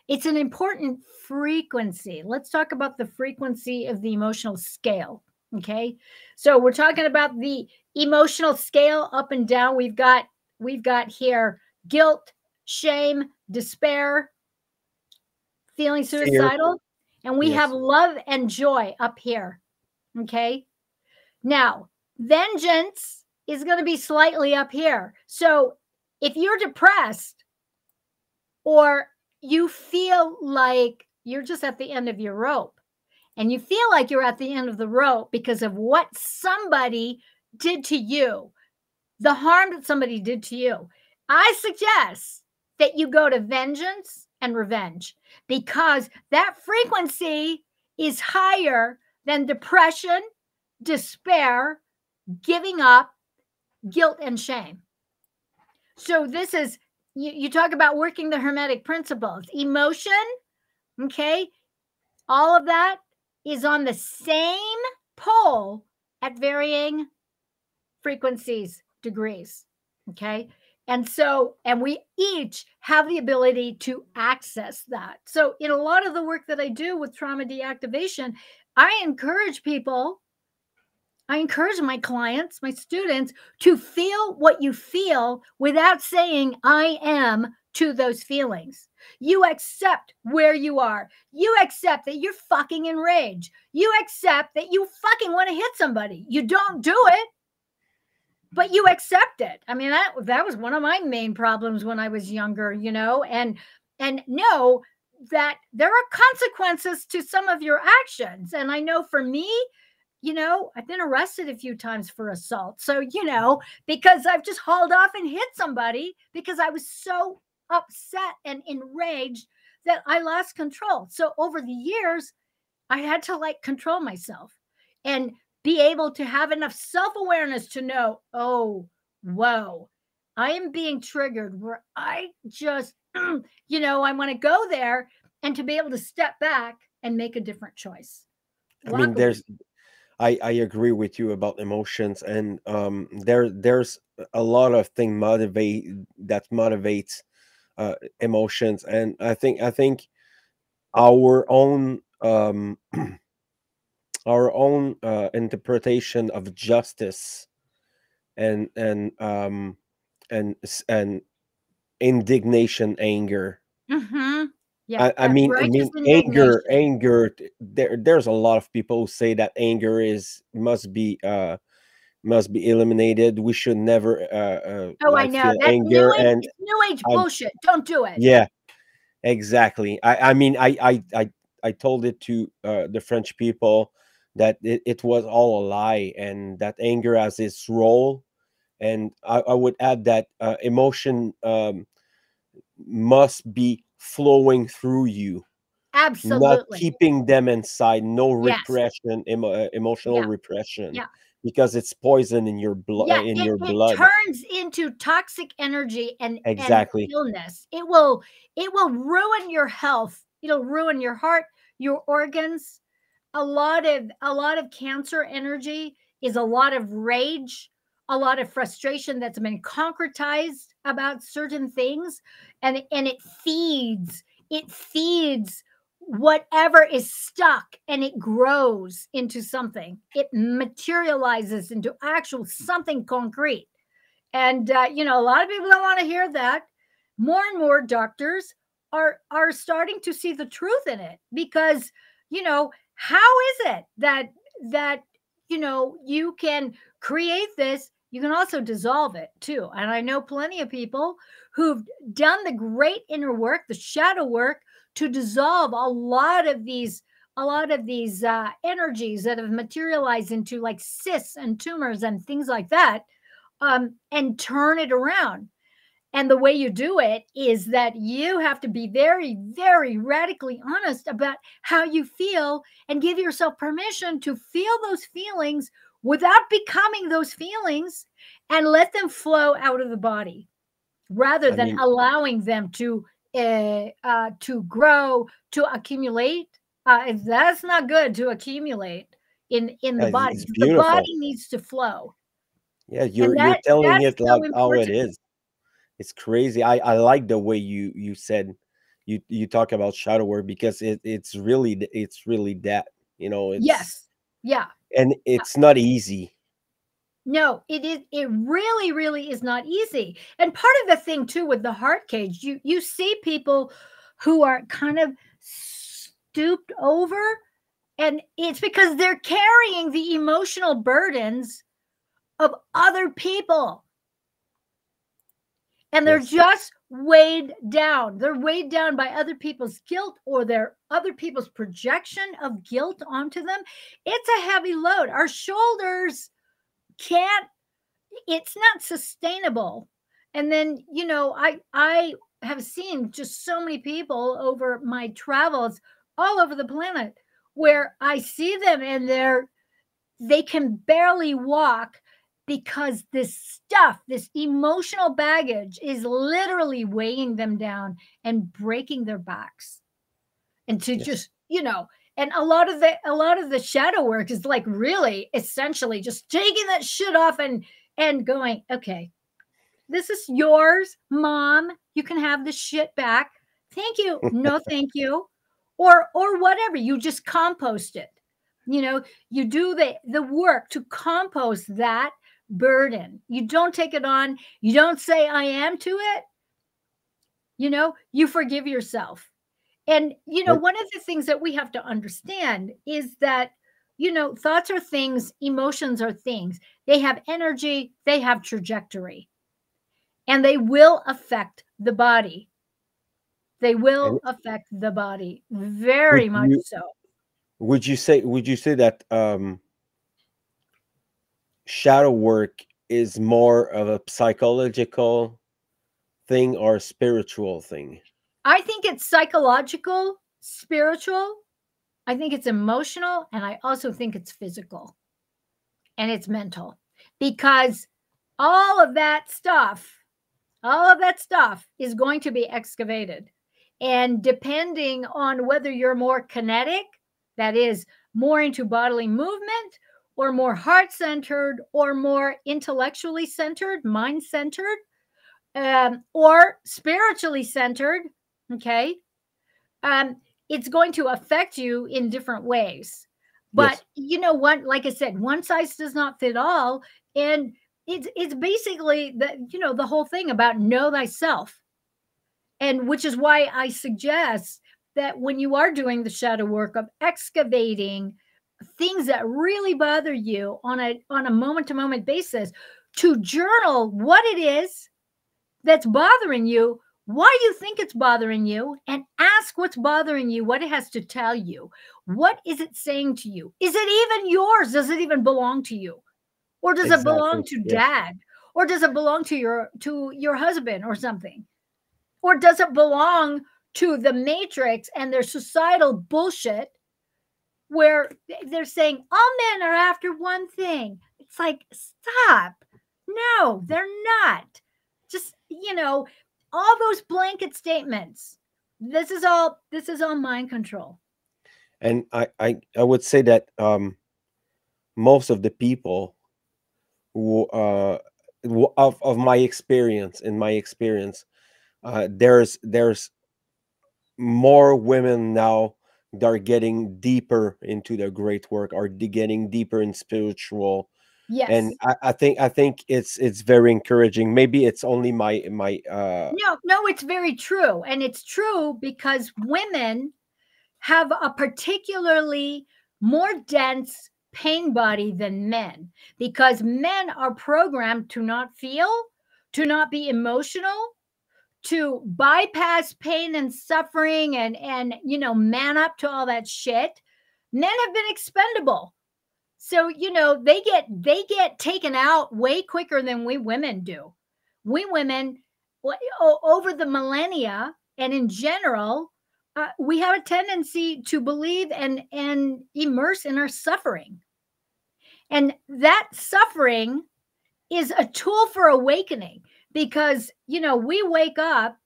It's an important frequency. Let's talk about the frequency of the emotional scale. Okay. So we're talking about the emotional scale up and down. We've got here guilt, shame, despair, feeling suicidal, fear. And we have love and joy up here. Okay. Now, vengeance is going to be slightly up here. So if you're depressed or you feel like you're just at the end of your rope and you feel like you're at the end of the rope because of what somebody did to you, the harm that somebody did to you, I suggest that you go to vengeance and revenge, because that frequency is higher than depression, despair, giving up, guilt, and shame. So this is, you talk about working the Hermetic principles, emotion, okay? All of that is on the same pole at varying frequencies, degrees, okay? And so, and we each have the ability to access that. So in a lot of the work that I do with trauma deactivation, I encourage people, I encourage my clients, my students, to feel what you feel without saying I am to those feelings. You accept where you are. You accept that you're fucking enraged. You accept that you fucking want to hit somebody. You don't do it, but you accept it. I mean, that was one of my main problems when I was younger, and know that there are consequences to some of your actions. And I know for me, I've been arrested a few times for assault. So, because I've just hauled off and hit somebody because I was so upset and enraged that I lost control. So over the years, I had to control myself and be able to have enough self-awareness to know, oh, whoa, I am being triggered where I just, I want to go there and to be able to step back and make a different choice. I mean, I agree with you about emotions, and there's a lot of things motivates emotions, and I think our own our own interpretation of justice and and indignation, anger. Yeah, I that's mean, righteous anger, indignation. there's a lot of people who say that anger must be eliminated. We should never Oh, I like know. feel That's anger, and new age I bullshit. Don't do it. yeah, exactly. I mean, I told it to the French people that it was all a lie, and that anger has its role, and I would add that emotion must be flowing through you, not Absolutely. keeping them inside. No Yes. repression, emotional Yeah. repression, Yeah. because it's poison in your blood. Yeah, In it your it blood, turns into toxic energy and exactly. illness. It will ruin your health. It'll ruin your heart, your organs. A lot of cancer energy is a lot of rage, a lot of frustration that's been concretized about certain things, and it feeds whatever is stuck, and it grows into something. It materializes into actual something concrete. And a lot of people don't want to hear that. More and more doctors are starting to see the truth in it, because how is it that you can create this, you can also dissolve it too. And I know plenty of people who've done the great inner work, the shadow work, to dissolve a lot of these energies that have materialized into like cysts and tumors and things like that, and turn it around. And the way you do it is that you have to be very, very radically honest about how you feel, and give yourself permission to feel those feelings without becoming those feelings, and let them flow out of the body, rather I than mean, allowing them to grow, to accumulate. That's not good to accumulate in the body, it's because the beautiful. body needs to flow. Yeah, And you're telling that's it like so how it important. is. It's crazy. I like the way you said, you talk about shadow work, because it's really that, it's, Yes. Yeah. and it's not easy. No, it really, really is not easy. And part of the thing too with the heart cage, you see people who are kind of stooped over, and it's because they're carrying the emotional burdens of other people. And they're Yes. just weighed down. They're weighed down by other people's guilt, or their other people's projection of guilt onto them. It's a heavy load. Our shoulders can't, it's not sustainable. And then, I have seen just so many people over my travels all over the planet, where I see them and they can barely walk, because this emotional baggage is literally weighing them down and breaking their backs. And to Yes. just, and a lot of the shadow work is like really essentially just taking that shit off, and going, okay, this is yours, mom. You can have this shit back. Thank you. No, thank you. Or whatever. You just compost it. You do the work to compost that burden. You don't take it on. You don't say I am to it. You forgive yourself. And And one of the things that we have to understand is that thoughts are things, emotions are things. They have energy, they have trajectory, and they will affect the body. They and will affect the body would very much you so. would you say that shadow work is more of a psychological thing or a spiritual thing? I think it's psychological, spiritual, I think it's emotional, and I also think it's physical, and it's mental, because all of that stuff all of that stuff is going to be excavated. And depending on whether you're more kinetic, that is more into bodily movement, or more heart-centered, or more intellectually centered, mind-centered, or spiritually centered, okay, it's going to affect you in different ways. But Yes. you know what? Like I said, one size does not fit all. And it's basically the whole thing about know thyself. And which is why I suggest that when you are doing the shadow work of excavating things that really bother you on a moment to moment basis, to journal what it is that's bothering you, why you think it's bothering you, and ask what's bothering you, what it has to tell you. What is it saying to you? Is it even yours? Does it even belong to you? Or does it belong Exactly. to Yes. dad? Or does it belong to your husband or something? Or does it belong to the matrix and their societal bullshit where they're saying all men are after one thing? It's like, stop. No, they're not. Just, all those blanket statements. This is all mind control. And I would say that most of the people who of my experience, in my experience, there's more women now that are getting deeper into their great work, or getting deeper in spiritual. And Yes. I think it's very encouraging. Maybe it's only my No, it's very true. And it's true because women have a particularly more dense pain body than men, because men are programmed to not feel, to not be emotional, to bypass pain and suffering, and man up to all that shit. Men have been expendable. So, they get taken out way quicker than we women do. We women, over the millennia and in general, we have a tendency to believe and immerse in our suffering. And that suffering is a tool for awakening, because, we wake up,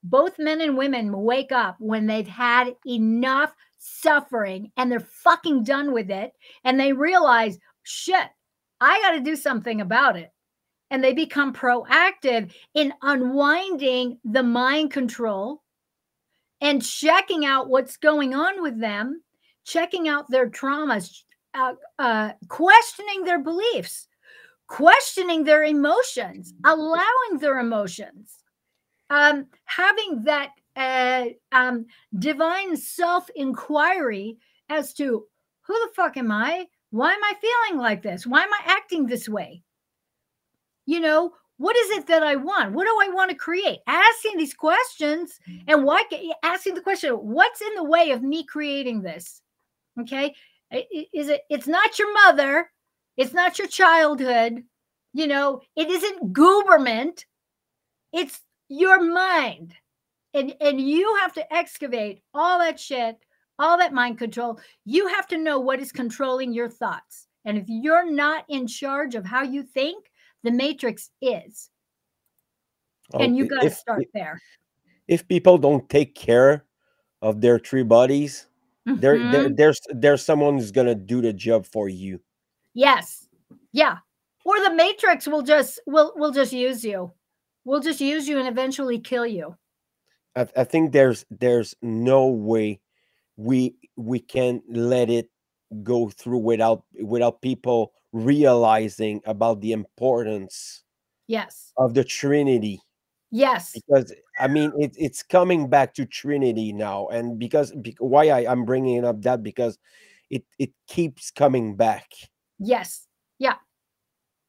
both men and women wake up when they've had enough suffering and they're fucking done with it. And they realize, shit, I got to do something about it. And they become proactive in unwinding the mind control and checking out what's going on with them, checking out their traumas, questioning their beliefs, questioning their emotions, allowing their emotions, having that divine self-inquiry as to who the fuck am I? Why am I feeling like this? Why am I acting this way? What is it that I want? What do I want to create? Asking these questions, and asking the question, what's in the way of me creating this? Okay. It's not your mother. It's not your childhood. It isn't Gooberment. It's your mind. And you have to excavate all that shit, all that mind control. You have to know what is controlling your thoughts. And if you're not in charge of how you think, the matrix is. And you got to start there. if people don't take care of their three bodies, Mm-hmm. there's someone who's gonna do the job for you. Yes. Yeah. Or the matrix will just use you. We'll just use you and eventually kill you. I think there's no way we can let it go through without people realizing about the importance Yes. of the Trinity. Yes. Because I mean it's coming back to Trinity now, and why I'm bringing up that, because it keeps coming back. Yes. Yeah.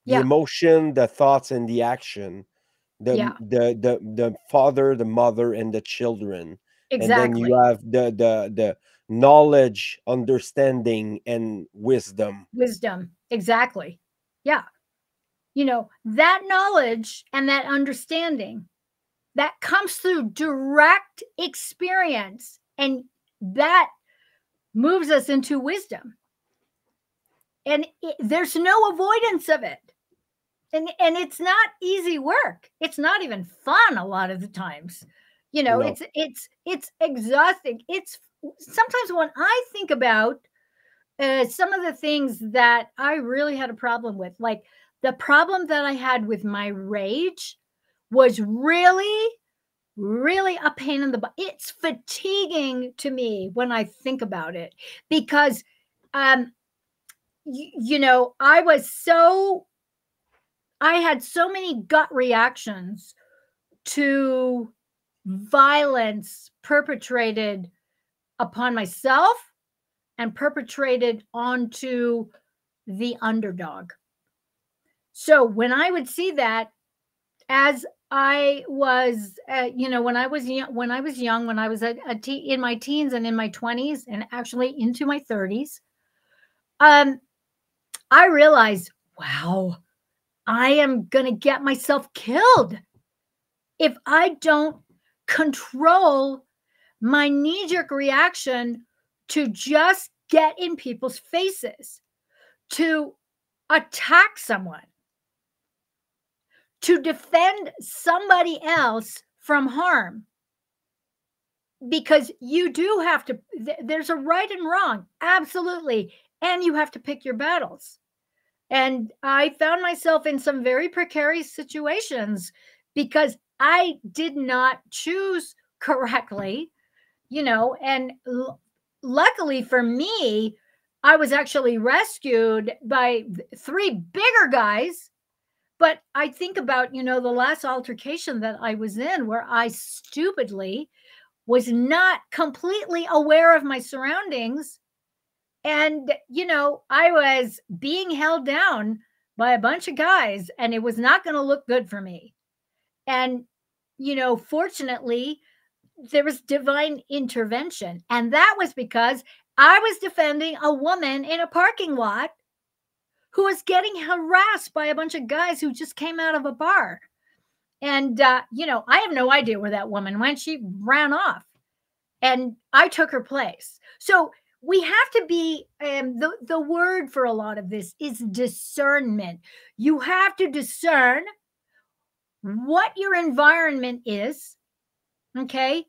The Yeah. emotion, the thoughts, and the action, Yeah. the father, the mother, and the children. And then you Exactly. have the knowledge, understanding, and wisdom. Wisdom. Exactly. Yeah. That knowledge and that understanding that comes through direct experience, and that moves us into wisdom. And there's no avoidance of it. And it's not easy work. It's not even fun a lot of the times. You know, No. it's exhausting. It's sometimes when I think about some of the things that I really had a problem with, like the problem that I had with my rage was really, really a pain in the butt. It's fatiguing to me when I think about it because, you know, I had so many gut reactions to violence perpetrated upon myself and perpetrated onto the underdog. So when I would see that, as I was, you know, when I was young, when I was in my teens and in my 20s and actually into my 30s, I realized, wow, I am going to get myself killed if I don't control my knee-jerk reaction to just get in people's faces, to attack someone, to defend somebody else from harm. Because you do have to, there's a right and wrong, absolutely. And you have to pick your battles. And I found myself in some very precarious situations because I did not choose correctly, you know, and luckily for me, I was actually rescued by 3 bigger guys. But I think about, you know, the last altercation that I was in where I stupidly was not completely aware of my surroundings. And, you know, I was being held down by a bunch of guys and it was not going to look good for me. And, you know, fortunately, there was divine intervention. And that was because I was defending a woman in a parking lot who was getting harassed by a bunch of guys who just came out of a bar. And, you know, I have no idea where that woman went. She ran off and I took her place. So we have to be, the word for a lot of this is discernment. You have to discern what your environment is, okay?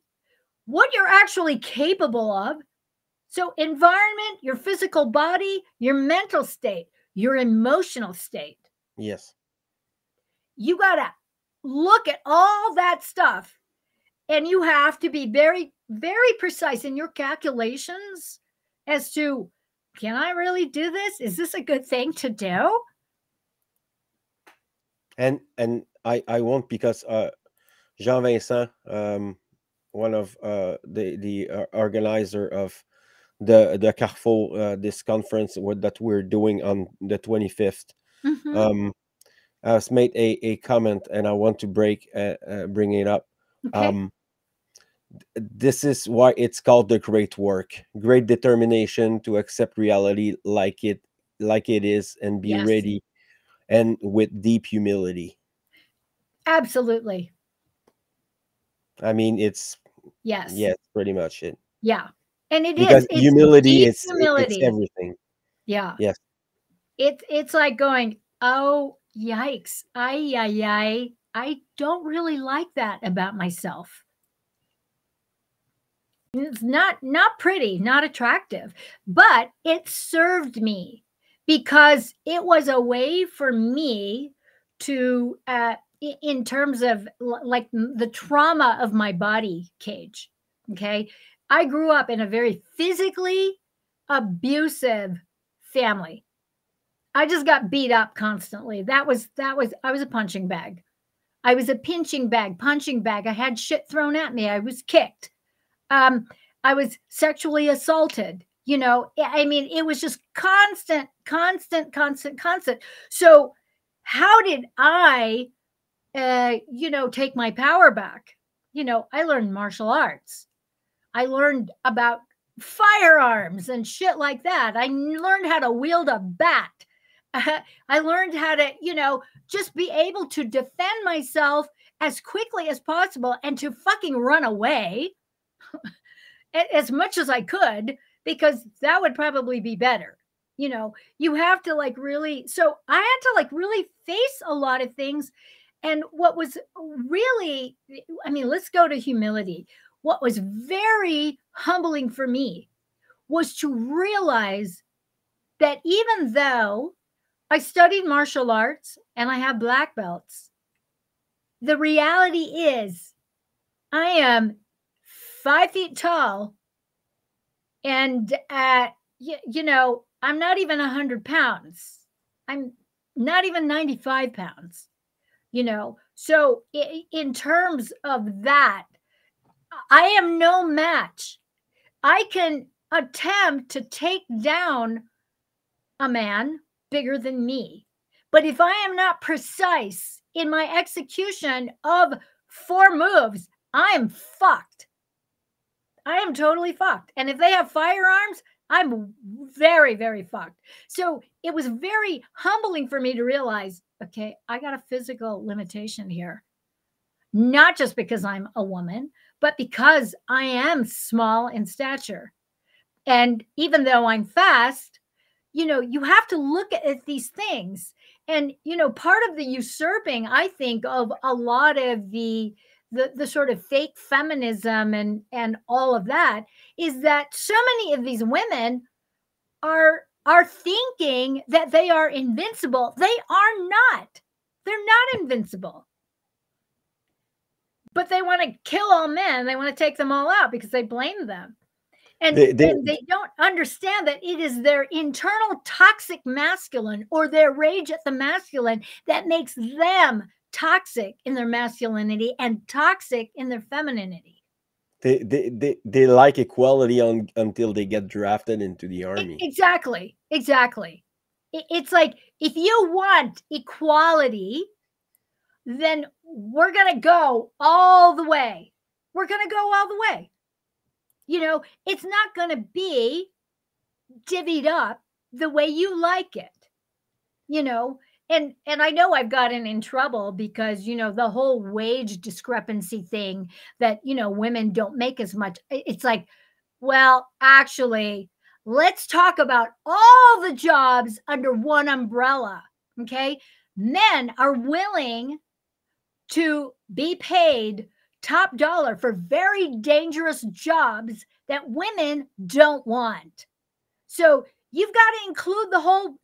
What you're actually capable of. So environment, your physical body, your mental state, your emotional state. Yes. You got to look at all that stuff and you have to be very, very precise in your calculations as to, can I really do this? Is this a good thing to do? And I won't, because Jean Vincent, one of the organizer of the Carrefour, this conference that we're doing on the 25th, has made a comment, and I want to bring it up. Okay. This is why it's called the great work. Great determination to accept reality like it is, and be Yes. ready, and with deep humility. Absolutely. I mean, it's Yes. pretty much it. Yeah. And it Because is. It's humility, deep it's humility. everything. Yeah. Yes. It's like going, oh, yikes. I don't really like that about myself. It's not pretty, not attractive, but it served me because it was a way for me to, in terms of like the trauma of my body cage. Okay. I grew up in a very physically abusive family. I just got beat up constantly. I was a punching bag. I was a pinching bag, punching bag. I had shit thrown at me. I was kicked. I was sexually assaulted. You know, I mean, it was just constant. So how did I, you know, take my power back? You know, I learned martial arts. I learned about firearms and shit like that. I learned how to wield a bat. I learned how to, you know, just be able to defend myself as quickly as possible and to fucking run away as much as I could, because that would probably be better. You know, you have to like really, so I had to like really face a lot of things. And what was really, I mean, let's go to humility. What was very humbling for me was to realize that even though I studied martial arts and I have black belts, the reality is I am 5 feet tall and you know, I'm not even 100 pounds. I'm not even 95 pounds, you know. So in terms of that, I am no match. I can attempt to take down a man bigger than me. But if I am not precise in my execution of 4 moves, I'm fucked. I am totally fucked. And if they have firearms, I'm very, very fucked. So it was very humbling for me to realize, okay, I got a physical limitation here. Not just because I'm a woman, but because I am small in stature. And even though I'm fast, you know, you have to look at these things. And, you know, part of the usurping, I think, of a lot of the sort of fake feminism and all of that is that so many of these women are thinking that they are invincible. They are not. They're not invincible. But they want to kill all men. They want to take them all out because they blame them. And they don't understand that it is their internal toxic masculine or their rage at the masculine that makes them toxic in their masculinity and toxic in their femininity. They like equality until they get drafted into the army. Exactly. Exactly. It's like, if you want equality, then we're going to go all the way. We're going to go all the way. You know, it's not going to be divvied up the way you like it, you know. And I know I've gotten in trouble because, you know, the whole wage discrepancy thing that, you know, women don't make as much. It's like, well, actually, let's talk about all the jobs under one umbrella. Okay. Men are willing to be paid top dollar for very dangerous jobs that women don't want. So you've got to include the whole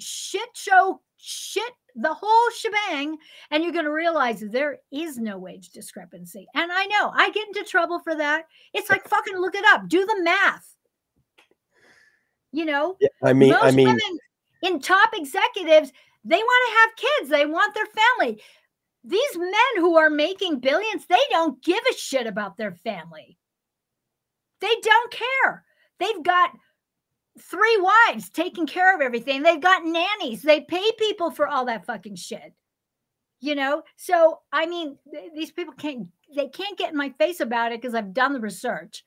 the whole shebang, and you're going to realize there is no wage discrepancy. And I know I get into trouble for that. It's like, fucking look it up. Do the math. You know, yeah, I mean, women in top executives, they want to have kids. They want their family. These men who are making billions, they don't give a shit about their family. They don't care. They've got 3 wives taking care of everything. They've got nannies. They pay people for all that fucking shit. You know? So, I mean, these people can't get in my face about it because I've done the research.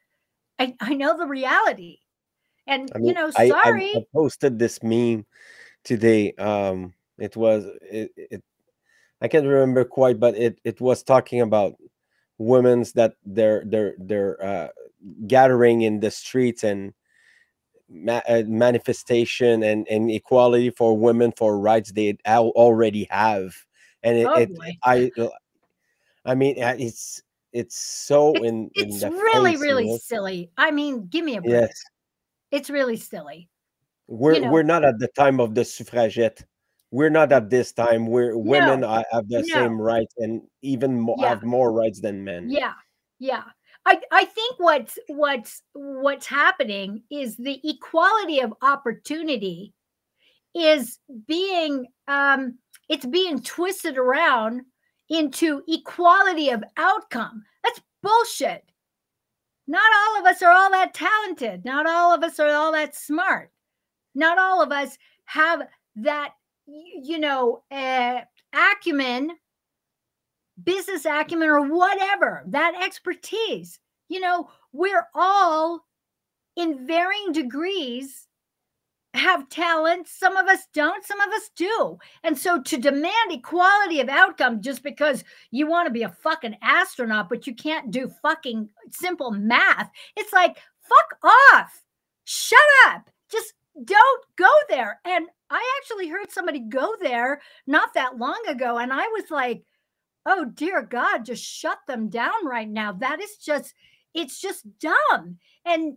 I know the reality. And, I mean, you know, sorry. I posted this meme today. It was, I can't remember quite, but it was talking about women's that they're gathering in the streets and manifestation and equality for women for rights they already have. And I mean, it's so it's really, really silly. I mean, give me a break. Yes. It's really silly. We're not at the time of the suffragette. We're not at this time where women have the same rights and even have more rights than men. Yeah. Yeah. I think what's happening is the equality of opportunity is being it's being twisted around into equality of outcome. That's bullshit. Not all of us are all that talented. Not all of us are all that smart. Not all of us have that, you know, acumen, business acumen, or whatever, that expertise. You know, we're all in varying degrees have talent. Some of us don't, some of us do. And so to demand equality of outcome just because you want to be a fucking astronaut, but you can't do fucking simple math, it's like, fuck off. Shut up. Just don't go there. And I actually heard somebody go there not that long ago. And I was like, oh dear God, just shut them down right now. That is just, it's just dumb. And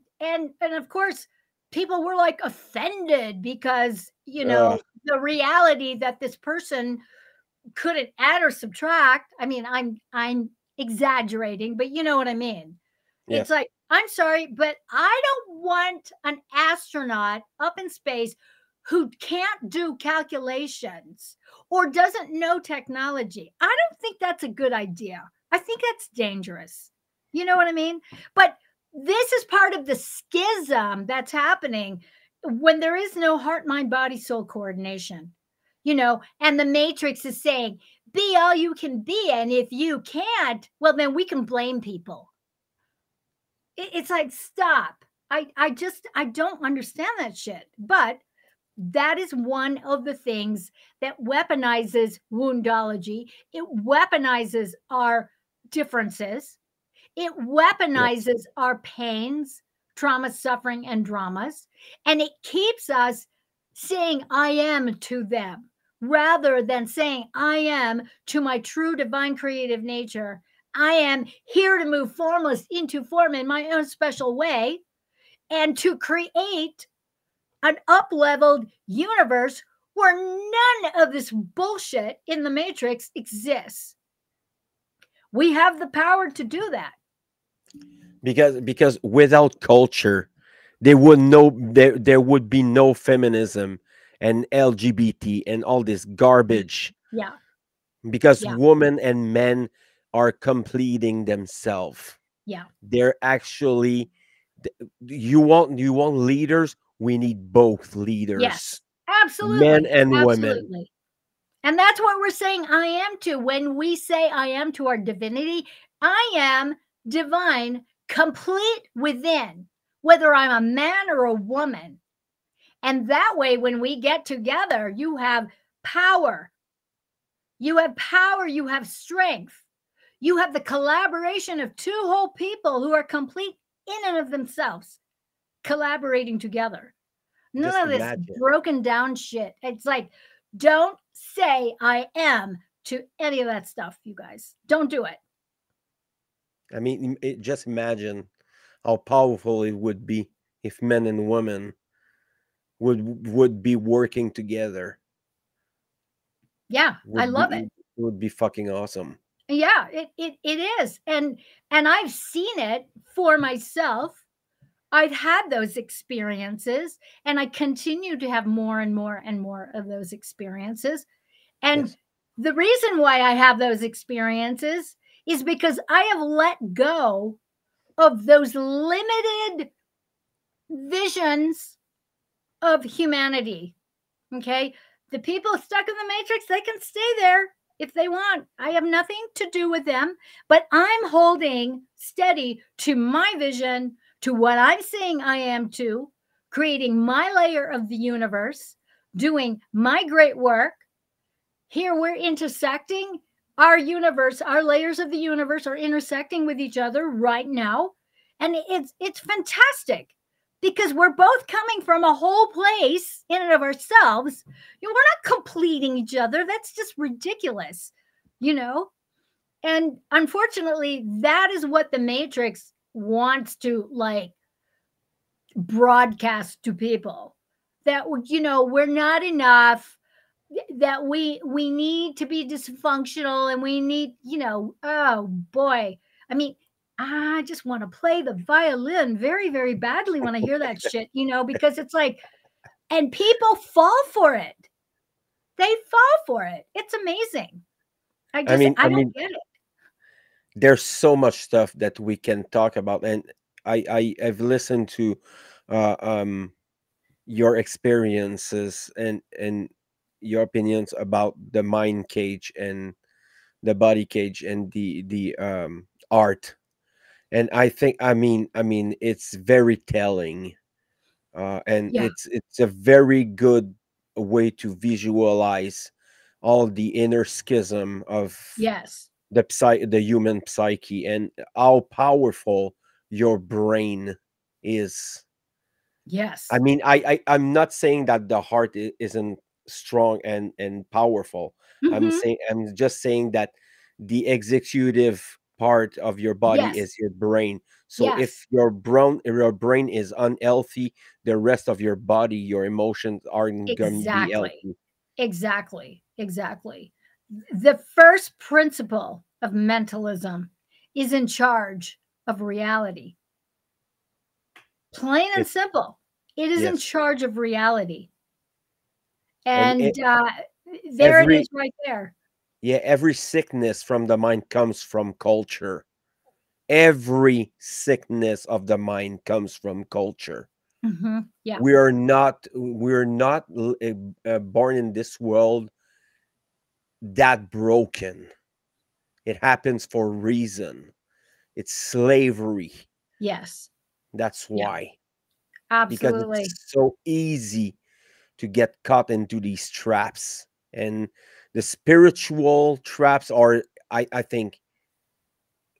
of course, people were like offended because, Uh, the reality that this person couldn't add or subtract. I mean, I'm exaggerating, but you know what I mean. It's yes. like, I'm sorry, but I don't want an astronaut up in space who can't do calculations or doesn't know technology. I don't think that's a good idea. I think that's dangerous. You know what I mean? But this is part of the schism that's happening when there is no heart, mind, body, soul coordination, and the matrix is saying, be all you can be. And if you can't, well, then we can blame people. It's like, stop. I don't understand that shit. But that is one of the things that weaponizes woundology. It weaponizes our differences. It Yes. weaponizes our pains, trauma, suffering, and dramas. And it keeps us saying I am to them rather than saying I am to my true divine creative nature. I am here to move formless into form in my own special way and to create an up-leveled universe where none of this bullshit in the matrix exists. We have the power to do that. Because without culture, there would be no feminism and LGBT and all this garbage, Yeah. because Yeah. women and men are completing themselves. Yeah. They're actually, you want leaders, we need both leaders, Yes. men Absolutely. and women. Absolutely. And that's what we're saying I am to. When we say I am to our divinity, I am divine, complete within, whether I'm a man or a woman. And that way, when we get together, you have power. You have power, you have strength. You have the collaboration of two whole people who are complete in and of themselves, collaborating together. None Just of this imagine. broken down shit. It's like, don't say I am to any of that stuff, you guys. Don't do it. I mean, just imagine how powerful it would be if men and women would be working together. Yeah, I Would love it. be would be fucking awesome. Yeah, it is. And I've seen it for myself. I've had those experiences and I continue to have more and more and more of those experiences. And Yes. the reason why I have those experiences is because I have let go of those limited visions of humanity. Okay. The people stuck in the matrix, they can stay there if they want. I have nothing to do with them, but I'm holding steady to my vision, to what I'm saying I am to, creating my layer of the universe, doing my great work. Here we're intersecting our universe, our layers of the universe are intersecting with each other right now. And it's fantastic because we're both coming from a whole place in and of ourselves. We're not completing each other. That's just ridiculous, you know? And unfortunately, that is what the Matrix wants to like broadcast to people, that we're not enough, that we need to be dysfunctional, and we need, oh boy, I mean, I just want to play the violin very, very badly when I hear that shit, because it's like, and people fall for it. They fall for it. It's amazing. I mean, I don't get it. there's so much stuff that we can talk about, and I've listened to uh, um, your experiences and your opinions about the mind cage and the body cage and the art, and I mean it's very telling, and Yeah. it's a very good way to visualize all the inner schism of Yes. the human psyche and how powerful your brain is. I Yes. mean, I'm not saying that the heart isn't strong and powerful. Hmm. I'm just saying that the executive part of your body Yes. is your brain. So Yes. if your brain is unhealthy, the rest of your body, your emotions aren't going to be Exactly. healthy. Exactly. Exactly. The first principle of mentalism is in charge of reality. Plain and It, simple. It is in yes. charge of reality. And And there it every is right there. yeah, every sickness from the mind comes from culture. Every sickness of the mind comes from culture. Yeah. We're not born in this world that broken. It happens for a reason. It's slavery. Yes. That's Yeah. why. Because Absolutely. it's so easy to get caught into these traps. And the spiritual traps are, I think,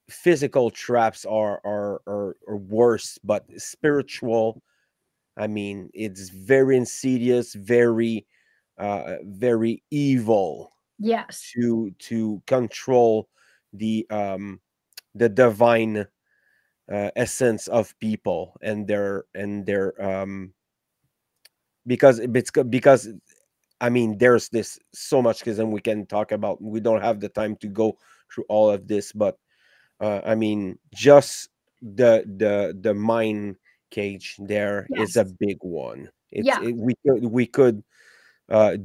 physical traps are worse, but spiritual, I mean, it's very insidious, very evil Yes. to control the divine essence of people and their because I mean, there's this so much schism we can talk about. We don't have the time to go through all of this, but I mean, just the mind cage there is a Yes. big one. Yeah. We could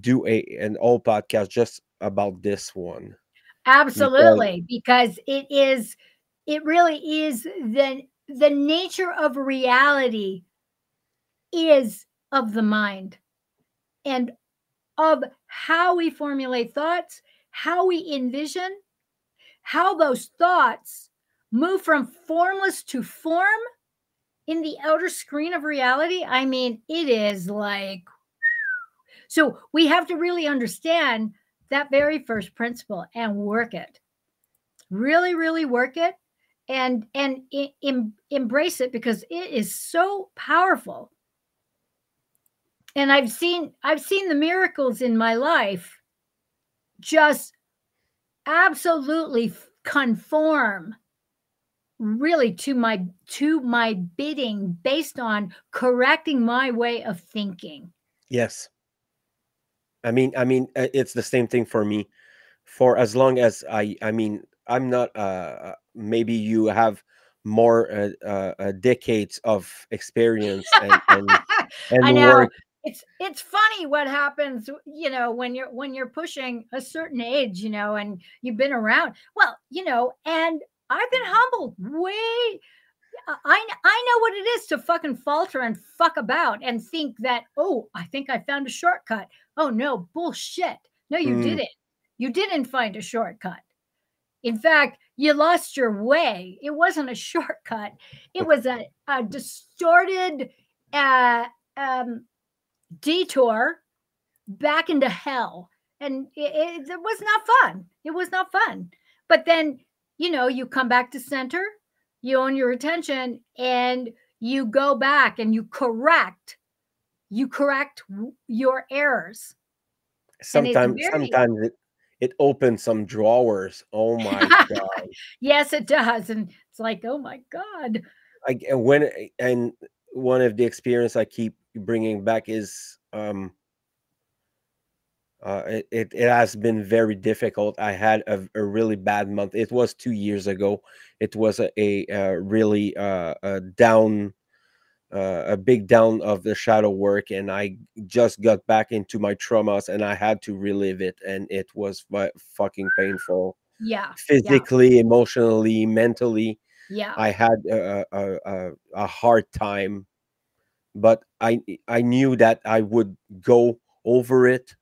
do an all podcast just about this one because Absolutely. Because it really is the nature of reality is of the mind and of how we formulate thoughts, how we envision, how those thoughts move from formless to form in the outer screen of reality. I mean, it is like, so we have to really understand that very first principle and work it. Really, really work it and embrace it because it is so powerful. And I've seen the miracles in my life just absolutely conform really to my bidding based on correcting my way of thinking. yes, I mean, it's the same thing for me. For as long as I mean, I'm not. Maybe you have more decades of experience and I know. work. It's funny what happens, when you're pushing a certain age, and you've been around. Well, and I've been humbled way. I know what it is to fucking falter and fuck about and think that, oh, I think I found a shortcut. Oh no, bullshit. No, you Mm, didn't. You didn't find a shortcut. In fact, you lost your way. It wasn't a shortcut. It was a distorted uh, um, detour back into hell. And it was not fun. It was not fun. But then, you come back to center, you own your attention, and you go back and you correct your errors. And it's very, sometimes it opens some drawers. Oh my god! yes, it does. And it's like, oh my God. And one of the experience I keep bringing back is it has been very difficult. I had a really bad month. It was 2 years ago. It was a really a big down of the shadow work, and I just got back into my traumas, and I had to relive it, and it was fucking painful, Yeah. Yeah. physically, emotionally, mentally. Yeah. I had a hard time, but I knew that I would go over it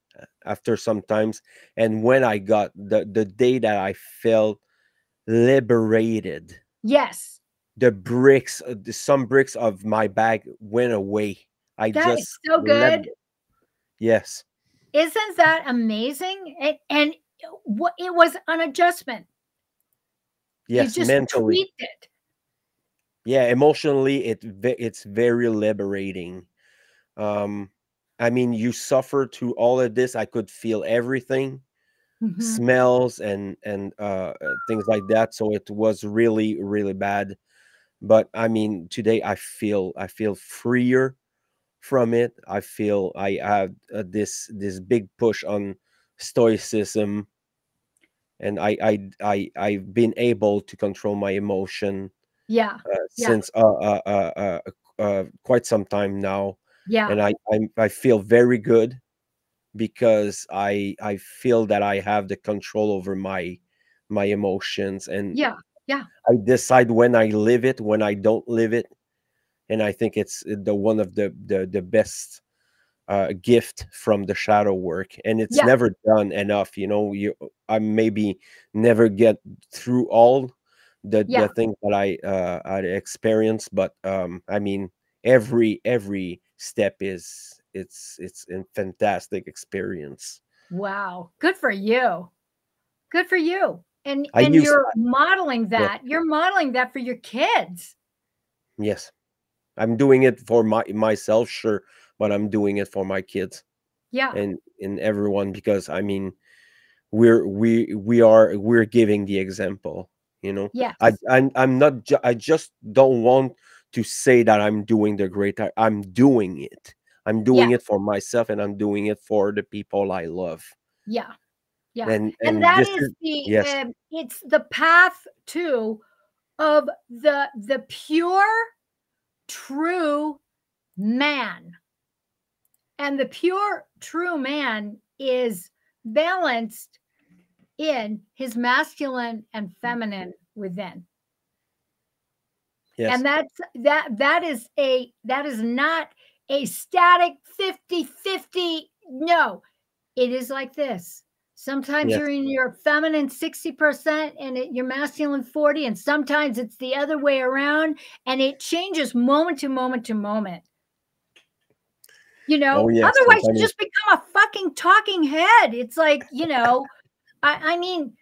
after some times. And when I got the day that I felt liberated, Yes. some bricks of my bag went away. I That is just so let good. yes, Isn't that amazing? And what it was an adjustment. You yes, just mentally, tweaked it. yeah, emotionally, it's very liberating. um I mean, you suffer through all of this. I could feel everything, Mhm. smells and things like that. So it was really really bad. But I mean, today I feel freer from it. I feel I have this big push on stoicism, and I've been able to control my emotion Yeah. Yeah. since quite some time now, Yeah. and I feel very good because I feel that I have the control over my emotions, and Yeah. Yeah. I decide when I live it, when I don't live it, and I think it's the one of the best gift from the shadow work, and it's Yeah. never done enough. I maybe never get through all the Yeah. things that I experienced, but I mean, every step it's a fantastic experience. Wow. Good for you. Good for you. And I use you're modeling Yeah, that. You're modeling that for your kids. yes, I'm doing it for myself, sure, but I'm doing it for my kids Yeah. and everyone, because I mean, we're giving the example. Yes. I'm not I just don't want to say that I'm doing the great. I'm doing it. I'm doing Yes. it for myself, and I'm doing it for the people I love. Yeah. Yeah. And And that this is is the yes, it's the path to of the pure true man. And the pure true man is balanced in his masculine and feminine within. yes, And that is not a static 50-50. No, it is like this. Sometimes yes. you're in your feminine 60% and your masculine 40, and sometimes it's the other way around, and it changes moment to moment to moment. Oh yes, Otherwise I you mean, just become a fucking talking head. It's like, I mean,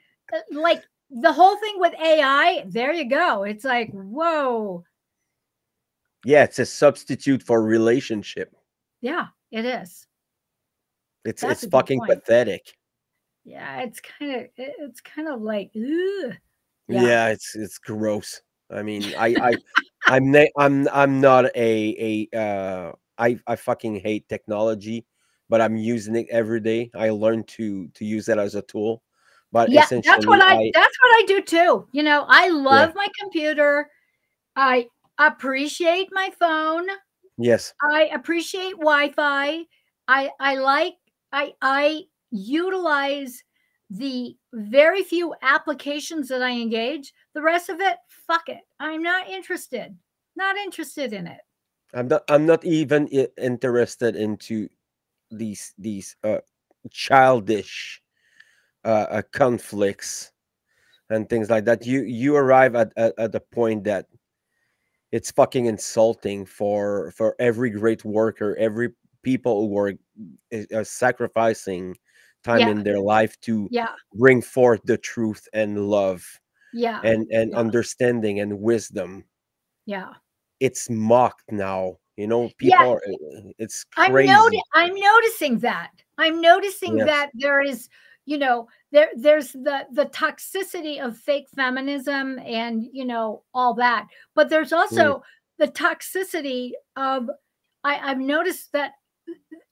like the whole thing with AI, there you go. It's like, whoa. yeah, it's a substitute for relationship. Yeah, it is. That's It's a good fucking point. pathetic. Yeah, it's kind of like, ugh. Yeah. Yeah, it's gross. I mean, I'm not I fucking hate technology, but I'm using it every day. I learned to use it as a tool, but Yeah, that's what essentially, I that's what I do too. I yeah, love my computer. I appreciate my phone. yes, I appreciate Wi-Fi. I like I utilize the very few applications that I engage. The rest of it, fuck it. I'm not interested. Not interested in it. I'm not even interested into these childish conflicts and things like that. You arrive at the point that it's fucking insulting for every great worker, every people who are sacrificing time Yeah. in their life to Yeah. bring forth the truth and love Yeah. and Yeah. understanding and wisdom. Yeah. It's mocked now. Yeah. People are, it's crazy. I'm noticing that. I'm noticing Yes. that there is, there's the toxicity of fake feminism and all that. But there's Mm. also the toxicity of I've noticed that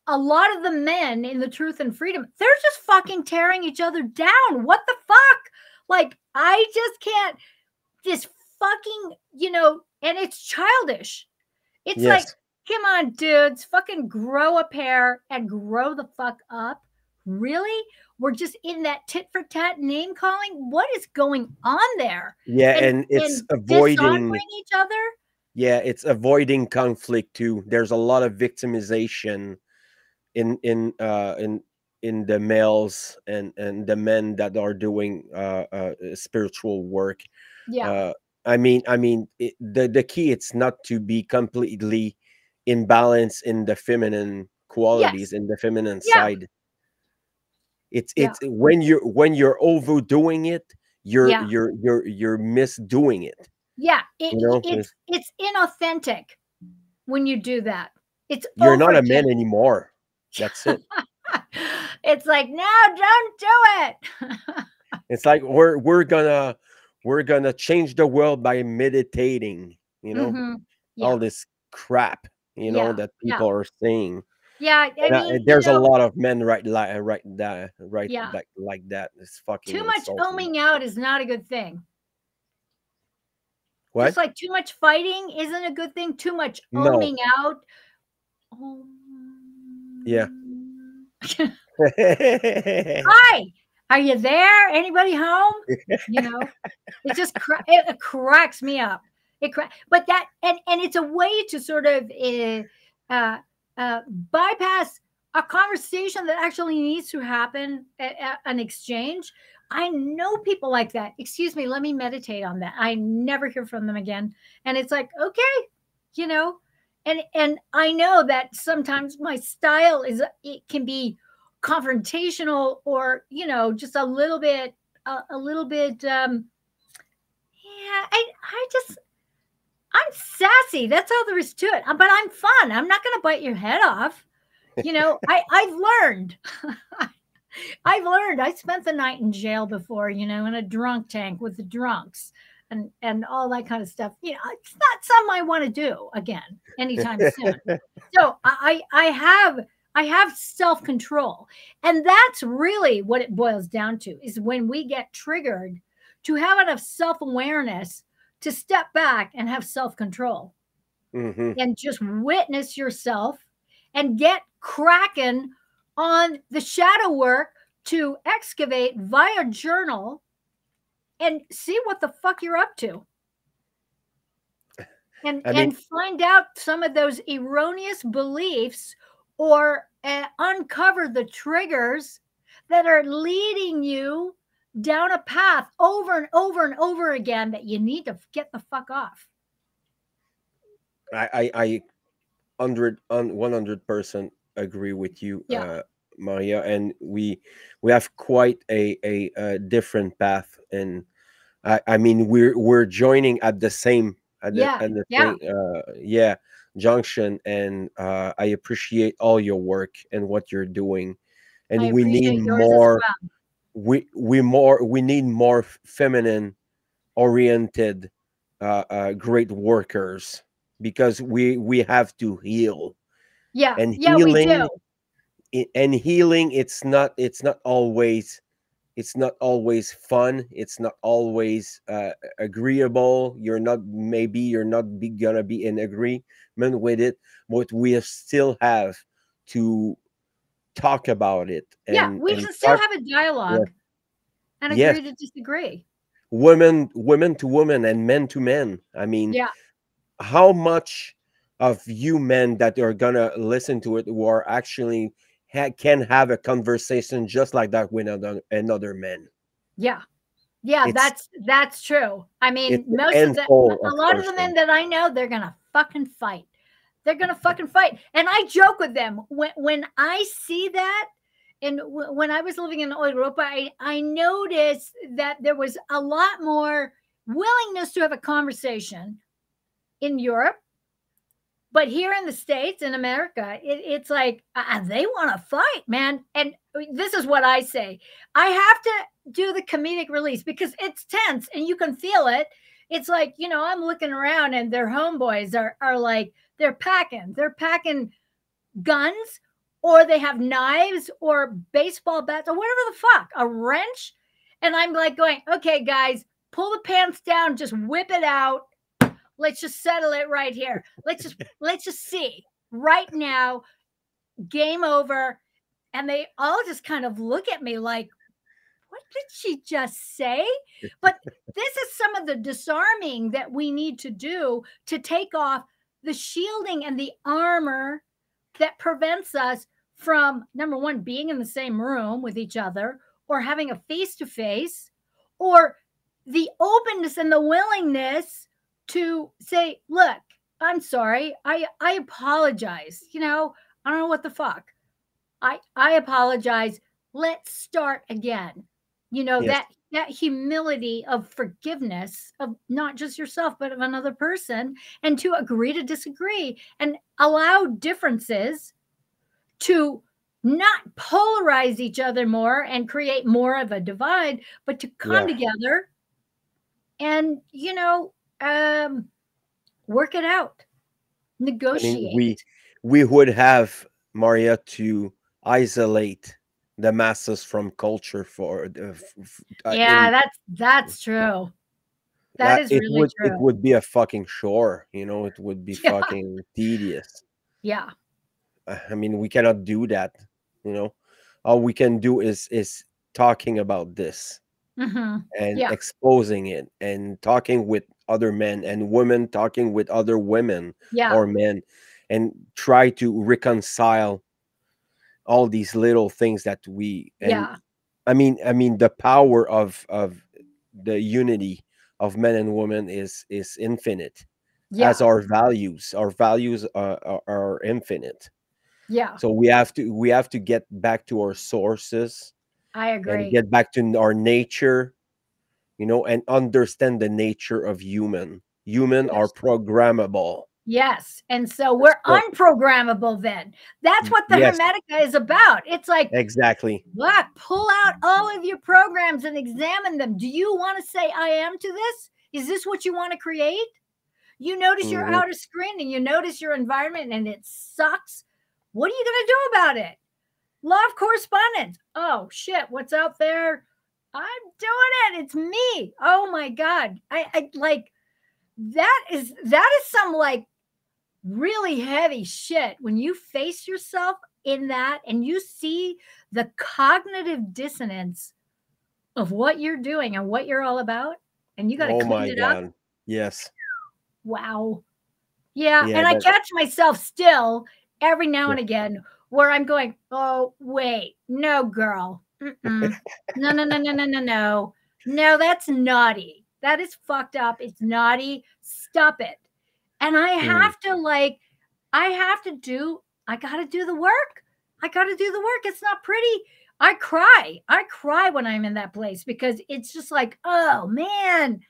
a lot of the men in the truth and freedom, they're just fucking tearing each other down. What the fuck? Like, I just can't this fucking, and it's childish. It's like, Yes. come on, dudes, fucking grow a pair and grow the fuck up. Really? We're just in that tit for tat name calling. What is going on there? Yeah, And and it's and avoiding. dishonoring each other? Yeah, it's avoiding conflict too. There's a lot of victimization in the males and the men that are doing spiritual work. Yeah. uh the key, it's not to be completely in balance in the feminine qualities, Yes. in the feminine Yeah. side. Yeah. It's when you're overdoing it, you're Yeah. you're you're you're misdoing it. Yeah. you know It's inauthentic when you do that. It's you're not a overdone. man anymore. That's it. It's like, no, don't do it. It's like we're gonna change the world by meditating, all Yeah. this crap, Yeah. that Yeah. people are saying. Yeah. I And mean, there's a lot of men right yeah. like that. It's fucking Too much insulting. oming out is not a good thing. Just What? like too much fighting isn't a good thing. Too much No. oming out. Yeah. Hi, are you there? Anybody home? It just it cracks me up. But that and it's a way to sort of bypass a conversation that actually needs to happen, an exchange. I know people like that. Excuse me, let me meditate on that. I never hear from them again, and it's like, okay, you know, and I know that sometimes my style it can be confrontational, or just a little bit yeah, I'm sassy, that's all there is to it, but I'm fun. I'm not going to bite your head off. I've learned. I spent the night in jail before, in a drunk tank with the drunks and all that kind of stuff. It's not something I want to do again anytime soon. So I have self-control. And that's really what it boils down to, is when we get triggered, to have enough self-awareness to step back and have self-control, and just witness yourself and get cracking on the shadow work to excavate via journal and see what the fuck you're up to. And find out some of those erroneous beliefs, or uncover the triggers that are leading you down a path over and over and over again that you need to get the fuck off. I 100% agree with you, Maria, and we have quite a different path, and I mean we're joining at the same junction, and I appreciate all your work and what you're doing, and we need more. We need more feminine oriented great workers, because we have to heal. And healing, it's not always fun. It's not always agreeable. You're not gonna be in agreement with it, but we still have to talk about it. We can still have a dialogue and agree to disagree. Women to women and men to men. I mean, how much of you men that are gonna listen to it who are actually can have a conversation just like that with another man? That's true. I mean, a lot of the men that I know, they're gonna fucking fight. They're gonna fucking fight. And I joke with them when I see that. And when I was living in Europa, I noticed that there was a lot more willingness to have a conversation in Europe. But here in the States, in America, it's like they want to fight, man. And this is what I say. I have to do the comedic release because it's tense and you can feel it. It's like, I'm looking around and their homeboys are like, they're packing guns, or they have knives or baseball bats or whatever the fuck, a wrench. And I'm like going, okay, guys, pull the pants down, just whip it out. Let's just settle it right here. Let's just see right now, game over. And they all just kind of look at me like, what did she just say? But this is some of the disarming that we need to do to take off the shielding and the armor that prevents us from, number one, being in the same room with each other, or having a face-to-face, or the openness and the willingness to say, look, I'm sorry. I apologize. I don't know what the fuck. I apologize. Let's start again. That humility of forgiveness of not just yourself, but of another person, and to agree to disagree and allow differences to not polarize each other more and create more of a divide, but to come together and, work it out, I mean, negotiate. we would have, Maria, to isolate the masses from culture for Yeah, in that's true. That that is really it true. would be a fucking chore, it would be Yeah. fucking tedious. Yeah. I mean, we cannot do that, all we can do is talking about this and Yeah. exposing it and talking with other men and women, talking with other women Yeah. or men, and try to reconcile all these little things that we and Yeah. I mean the power of the unity of men and women is infinite, as Yeah. our values are infinite. Yeah. So we have to get back to our sources I and agree. get back to our nature, and understand the nature of human are Yes. programmable. Yes. And so we're So unprogrammable then. That's what the yes, Hermetica is about. It's like, exactly. what? Pull out all of your programs and examine them. Do you want to say I am to this? Is this what you want to create? You notice your Mhm. outer screen and you notice your environment and it sucks. What are you going to do about it? Law of correspondence. Oh shit, what's out there? I'm doing it. It's me. Oh my God. I like that is some like really heavy shit when you face yourself in that and you see the cognitive dissonance of what you're doing and what you're all about, and you got to Oh clean my it up. god. Yes. Wow. Yeah. Yeah, And I that catch myself still every now yeah. and again where I'm going, oh, wait, no, girl. Mm-mm. No, no, no, no, no, no, no. No, that's naughty. That is fucked up. It's naughty. Stop it. And I Mm. have to like, I got to do the work. I got to do the work. It's not pretty. I cry. I cry when I'm in that place because it's just like, oh man,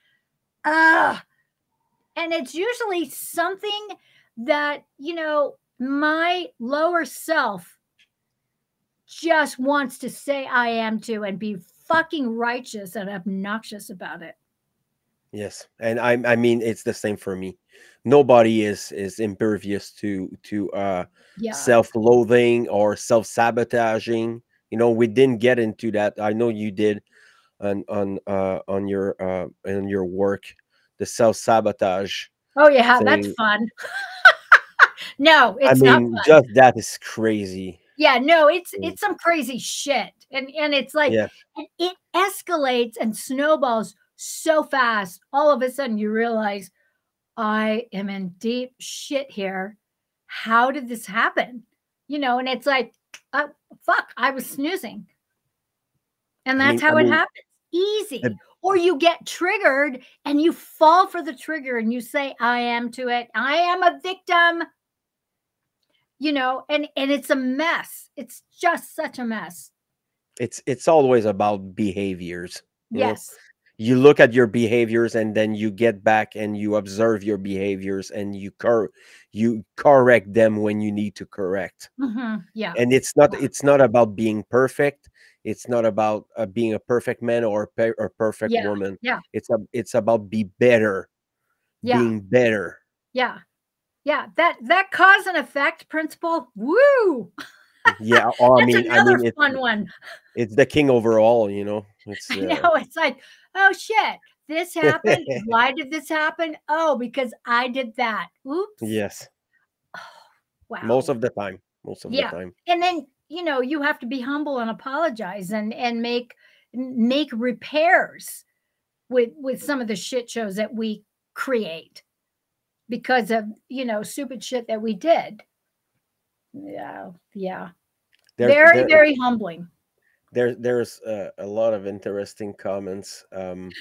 ugh. And it's usually something that, my lower self just wants to say I am to and be fucking righteous and obnoxious about it. Yes. And I mean it's the same for me. Nobody is impervious to Yeah. self-loathing or self-sabotaging. We didn't get into that. I know you did on your work, the self-sabotage Oh, yeah. That's thing. fun. No, I it's not mean, fun. just that is crazy. Yeah, no, Mm. it's some crazy shit. And it's like Yes. it escalates and snowballs so fast. All of a sudden you realize I am in deep shit here. How did this happen? And it's like, uh, fuck, I was snoozing. And I that's mean I how it mean happens. Easy. the Or you get triggered and you fall for the trigger and you say, I am to it. I am a victim, and it's a mess. It's just such a mess. it's always about behaviors. Yes. You look at your behaviors and then you get back and you observe your behaviors and you correct them when you need to correct. Yeah. And Yeah. it's not about being perfect. It's not about being a perfect man or or perfect Yeah. woman. Yeah. It's about Yeah. being better. Yeah. Yeah. That cause and effect principle. Woo. Yeah. Oh, That's I another mean fun one. it's the king overall. It's I know. It's like, oh shit, this happened. Why did this happen? Oh, because I did that. Oops. yes. Most Wow. of the time. Most of the Yeah. time. And then, you have to be humble and apologize and make repairs with some of the shit shows that we create because of, stupid shit that we did. Yeah. Yeah. There's Very, there very humbling. there's a lot of interesting comments and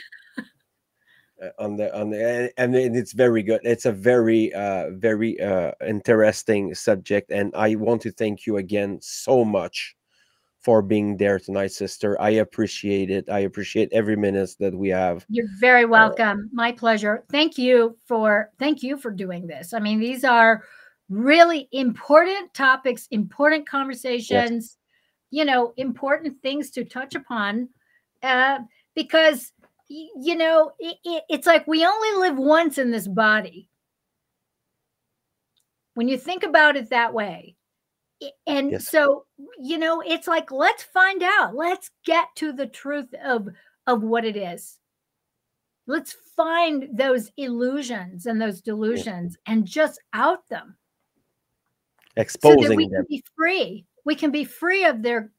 it's very good. It's a very interesting subject, and I want to thank you again so much for being there tonight, sister. I appreciate it. I appreciate every minute that we have. You're very uh, welcome. My pleasure. Thank you for doing this. I mean, these are really important topics, important yes. conversations. important things to touch upon, because it's like we only live once in this body. When you think about it that way. And Yes. so, it's like, let's find out. Let's get to the truth of what it is. Let's find those illusions and those delusions and just out them. Exposing so that we them. can be free. We can be free of their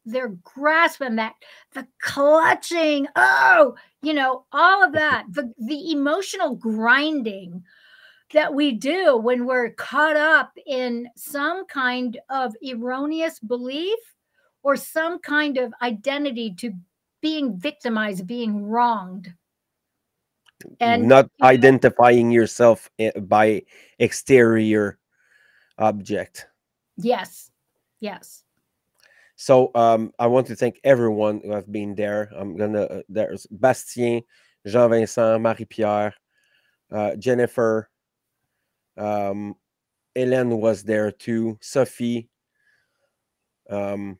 grasp and the clutching, all of that, the emotional grinding that we do when we're caught up in some kind of erroneous belief or some kind of identity to being victimized, being wronged. And not identifying yourself by exterior object. Yes. Yes. So I want to thank everyone who have been there. There's Bastien, Jean-Vincent, Marie-Pierre, Jennifer, Hélène was there too, Sophie.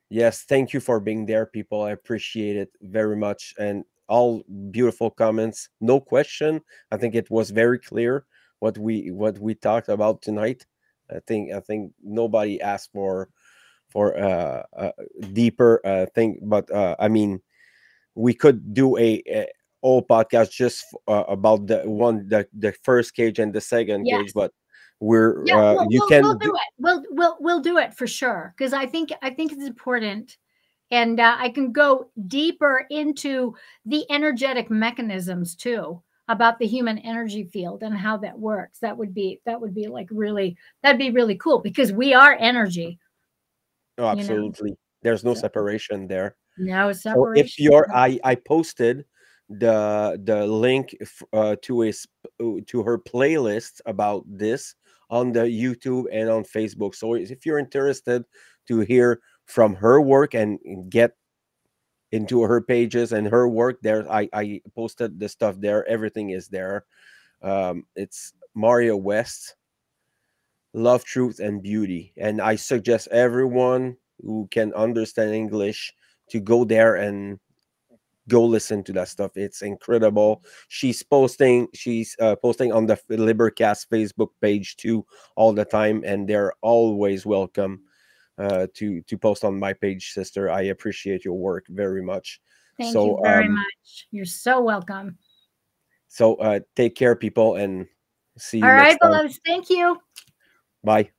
Yes, thank you for being there, people. I appreciate it very much, and all beautiful comments. No question. I think it was very clear what we talked about tonight. I think nobody asked for a deeper thing, but I mean, we could do a whole podcast just about the first cage and the second cage, but we'll do it. We'll do it for sure, because I think it's important, and I can go deeper into the energetic mechanisms too, about the human energy field and how that works. That would be like really, that'd be really cool, because we are energy. Oh, absolutely. There's no separation there. No separation. So if you're, I posted the link to her playlist about this on the YouTube and on Facebook. So if you're interested to hear from her work and get into her pages and her work there, I posted the stuff there. Everything is there. It's Marja West, Love, Truth, and Beauty. And I suggest everyone who can understand English to go there and go listen to that stuff. It's incredible. She's posting on the LiberCast Facebook page too all the time, and they're always welcome to post on my page, sister. I appreciate your work very much. Thank you very much. You're so welcome. So take care, people, and see you all next right, time. beloveds. Thank you. Bye.